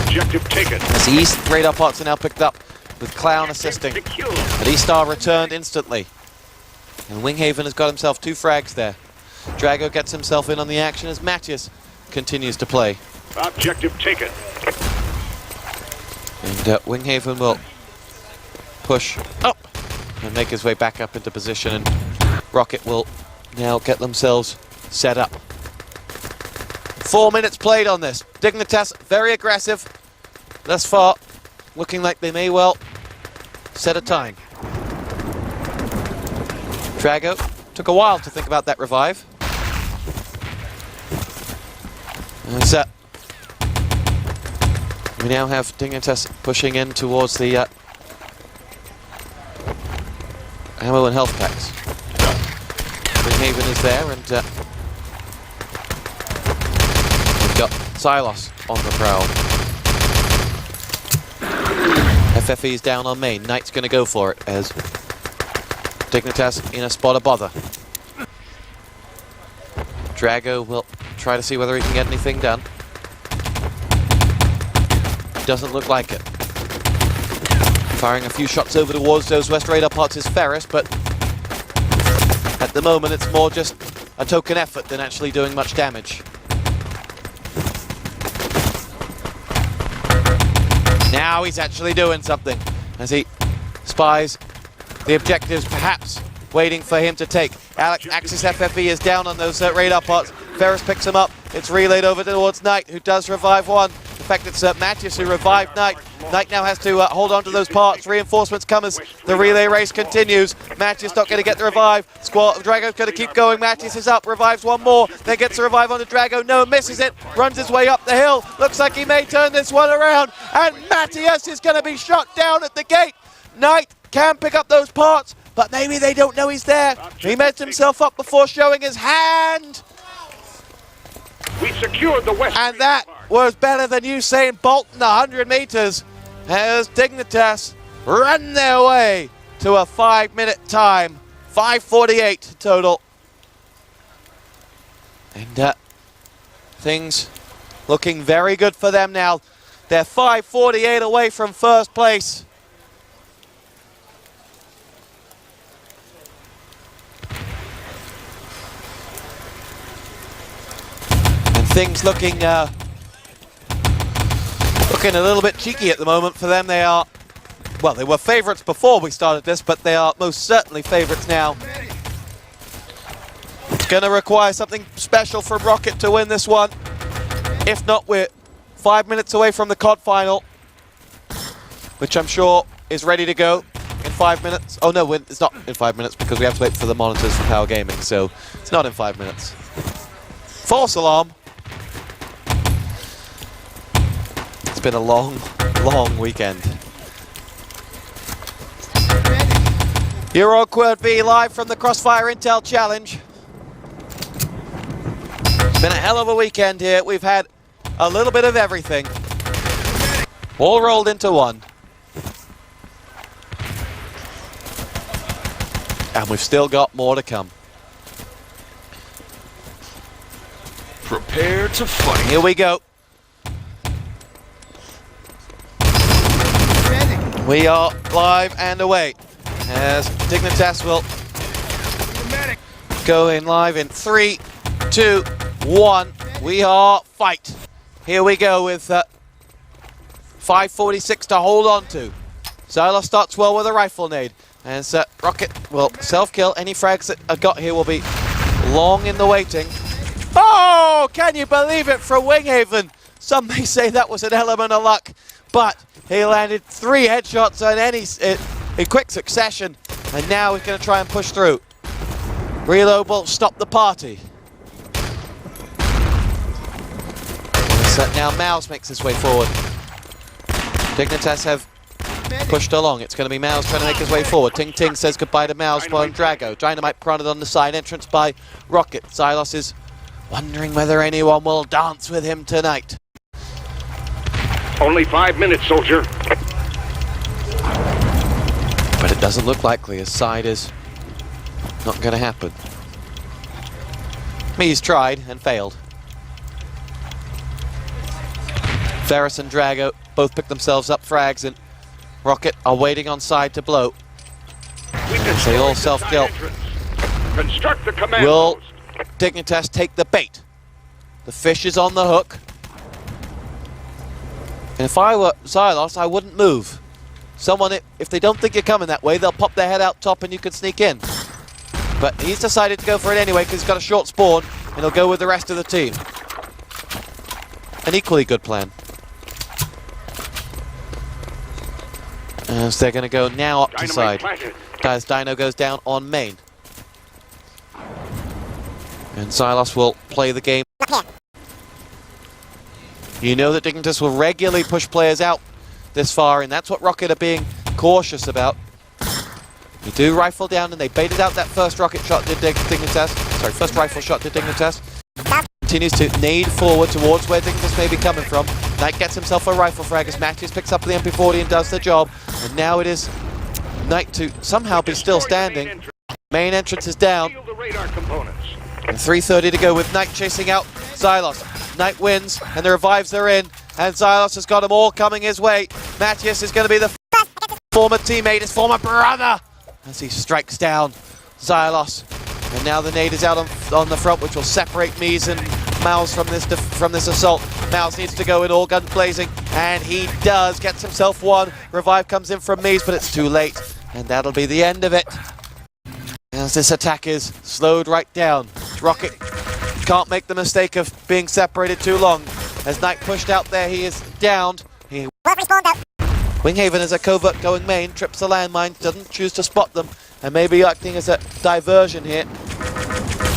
Objective taken. As the east radar parts are now picked up, with Clown assisting. But Eastar returned instantly. And Winghaven has got himself two frags there. Drago gets himself in on the action as Matias continues to play. Objective taken. And Winghaven will push up and make his way back up into position, and Rockit will now get themselves set up. 4 minutes played on this. Dignitas very aggressive thus far, looking like they may well set a time. Drago took a while to think about that revive. As, we now have Dignitas pushing in towards the ammo and health packs. Winghaven is there, and we've got xylos on the prowl. FFE is down on main. Knight's going to go for it as Dignitas in a spot of bother. Drago will try to see whether he can get anything done. Doesn't look like it. Firing a few shots over towards those west radar parts is ferus, but at the moment it's more just a token effort than actually doing much damage. Now he's actually doing something as he spies the objectives, perhaps waiting for him to take. Axis FFE is down on those radar parts. Ferus picks him up. It's relayed over towards Knight, who does revive one. In fact, it's Matias who revived Knight. Knight now has to hold on to those parts. Reinforcements come as the relay race continues. Matias not going to get the revive. Drago's going to keep going. Matias is up, revives one more, then gets a revive onto Drago. No, misses it. Runs his way up the hill. Looks like he may turn this one around. And Matias is going to be shot down at the gate. Knight can pick up those parts, but maybe they don't know he's there. He messed himself up before showing his hand. We secured the west. And that was better than Usain Bolt in 100 meters. As Dignitas run their way to a 5-minute time. 5:48 total. And things looking very good for them now. They're 5:48 away from first place. Things looking looking a little bit cheeky at the moment for them. They are, well, they were favourites before we started this, but they are most certainly favourites now. It's going to require something special from Rockit to win this one. If not, we're 5 minutes away from the COD final, which I'm sure is ready to go in 5 minutes. Oh no, it's not in 5 minutes because we have to wait for the monitors from Power Gaming, so it's not in 5 minutes. False alarm. It's been a long, long weekend. You're on Quad V live from the Crossfire Intel Challenge. It's been a hell of a weekend here. We've had a little bit of everything. All rolled into one. And we've still got more to come. Prepare to fight. Here we go. We are live and away as Dignitas will go in live in 3, 2, 1. We are fight. Here we go with 5:46 to hold on to. xylos starts well with a rifle nade, and Rockit will self-kill. Any frags that are got here will be long in the waiting. Oh, can you believe it from winghaven? Some may say that was an element of luck, but he landed 3 headshots in quick succession, and now he's going to try and push through. Reload will stop the party. So now Mouse makes his way forward. Dignitas have pushed along. It's going to be Mouse trying to make his way forward. Ting Ting says goodbye to Mouse on Drago. Dynamite planted on the side. Entrance by Rockit. xylos is wondering whether anyone will dance with him tonight. Only 5 minutes, soldier. But it doesn't look likely. His side is not going to happen. meez tried and failed. Ferus and Drago both pick themselves up frags, and Rockit are waiting on side to blow. They all self-kill. Construct the command Will post. Dignitas take the bait? The fish is on the hook. And if I were xylos, I wouldn't move. Someone, if they don't think you're coming that way, they'll pop their head out top and you can sneak in. But he's decided to go for it anyway because he's got a short spawn, and he'll go with the rest of the team. An equally good plan. As they're going to go now up to side. As Dino goes down on main. And xylos will play the game. You know that Dignitas will regularly push players out this far, and that's what Rockit are being cautious about. You do rifle down, and they baited out that first rocket shot to Dignitas. Sorry, first rifle shot to Dignitas. Continues to nade forward towards where Dignitas may be coming from. Knight gets himself a rifle frag as Matias picks up the MP40 and does the job. And now it is Knight to somehow be still standing. Main entrance is down. And 3:30 to go with Knight chasing out xylos. Knight wins, and the revives are in, and xylos has got them all coming his way. Matias is going to be the former teammate, his former brother, as he strikes down xylos. And now the nade is out on the front, which will separate meez and Mouse from this assault. Mouse needs to go in all guns blazing, and he does. Gets himself one. Revive comes in from meez, but it's too late, and that'll be the end of it. As this attack is slowed right down. Rockit can't make the mistake of being separated too long. As Knight pushed out there, he is downed. He winghaven is a covert going main, trips the landmine, doesn't choose to spot them, and maybe acting as a diversion here.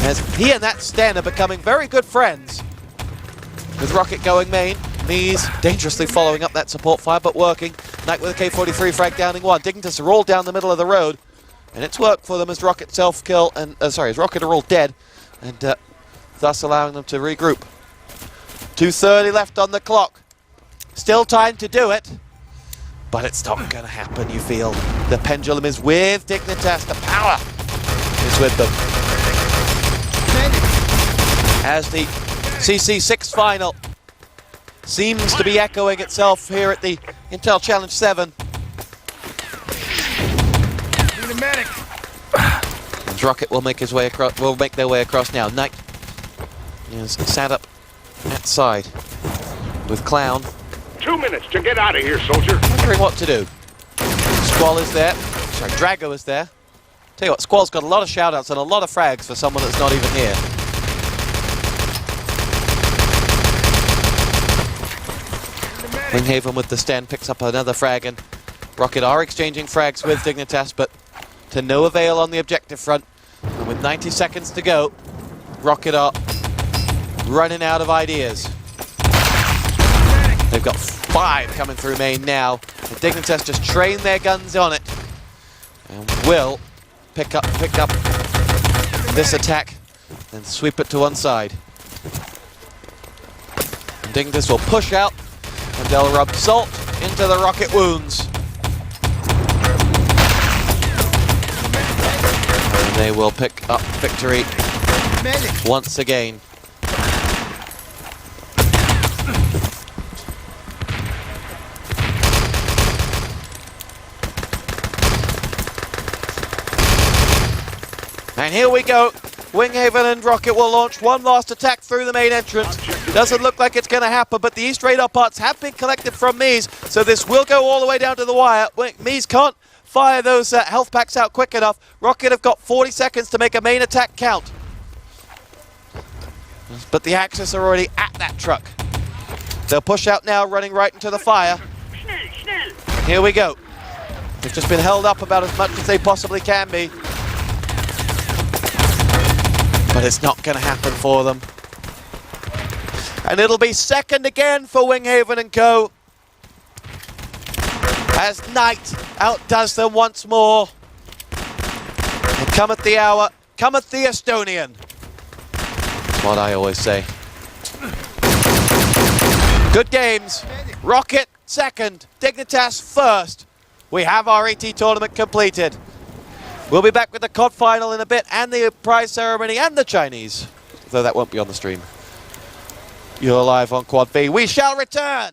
As he and that Sten are becoming very good friends. With Rockit going main, meez dangerously following up that support fire, but working. Knight with a K43 frag downing one. Dignitas are all down the middle of the road, and it's worked for them as Rockit self-kill, and as Rockit are all dead, and thus allowing them to regroup. 2:30 left on the clock. Still time to do it, but it's not going to happen, you feel. The pendulum is with Dignitas. The power is with them. As the CC6 final seems to be echoing itself here at the Intel Challenge 7. Need a medic. And Rockit will make his way across. Will make their way across now. Knight is sat up at side with Clown. 2 minutes to get out of here, soldier. Wondering what to do. Squall is there. Sorry, Drago is there. Tell you what, Squall's got a lot of shoutouts and a lot of frags for someone that's not even here. Winghaven with the Sten picks up another frag, and Rockit are exchanging frags with Dignitas, but to no avail on the objective front. And with 90 seconds to go, Rockit are running out of ideas. They've got 5 coming through main now. And Dignitas just train their guns on it, and will pick up this attack and sweep it to one side. And Dignitas will push out, and they'll rub salt into the Rockit wounds. And they will pick up victory once again. And here we go. Winghaven and Rockit will launch one last attack through the main entrance. Doesn't look like it's going to happen, but the East radar parts have been collected from meez, so this will go all the way down to the wire. meez can't fire those health packs out quick enough. Rockit have got 40 seconds to make a main attack count. But the Axis are already at that truck. They'll push out now, running right into the fire. Here we go. They've just been held up about as much as they possibly can be. But it's not going to happen for them. And it'll be second again for Winghaven and co. As Knight outdoes them once more. And cometh the hour, cometh the Estonian. That's what I always say. Good games. Rockit second, Dignitas first. We have our ET tournament completed. We'll be back with the COD final in a bit, and the prize ceremony, and the Chinese. Though that won't be on the stream. You're live on Quad B. We shall return!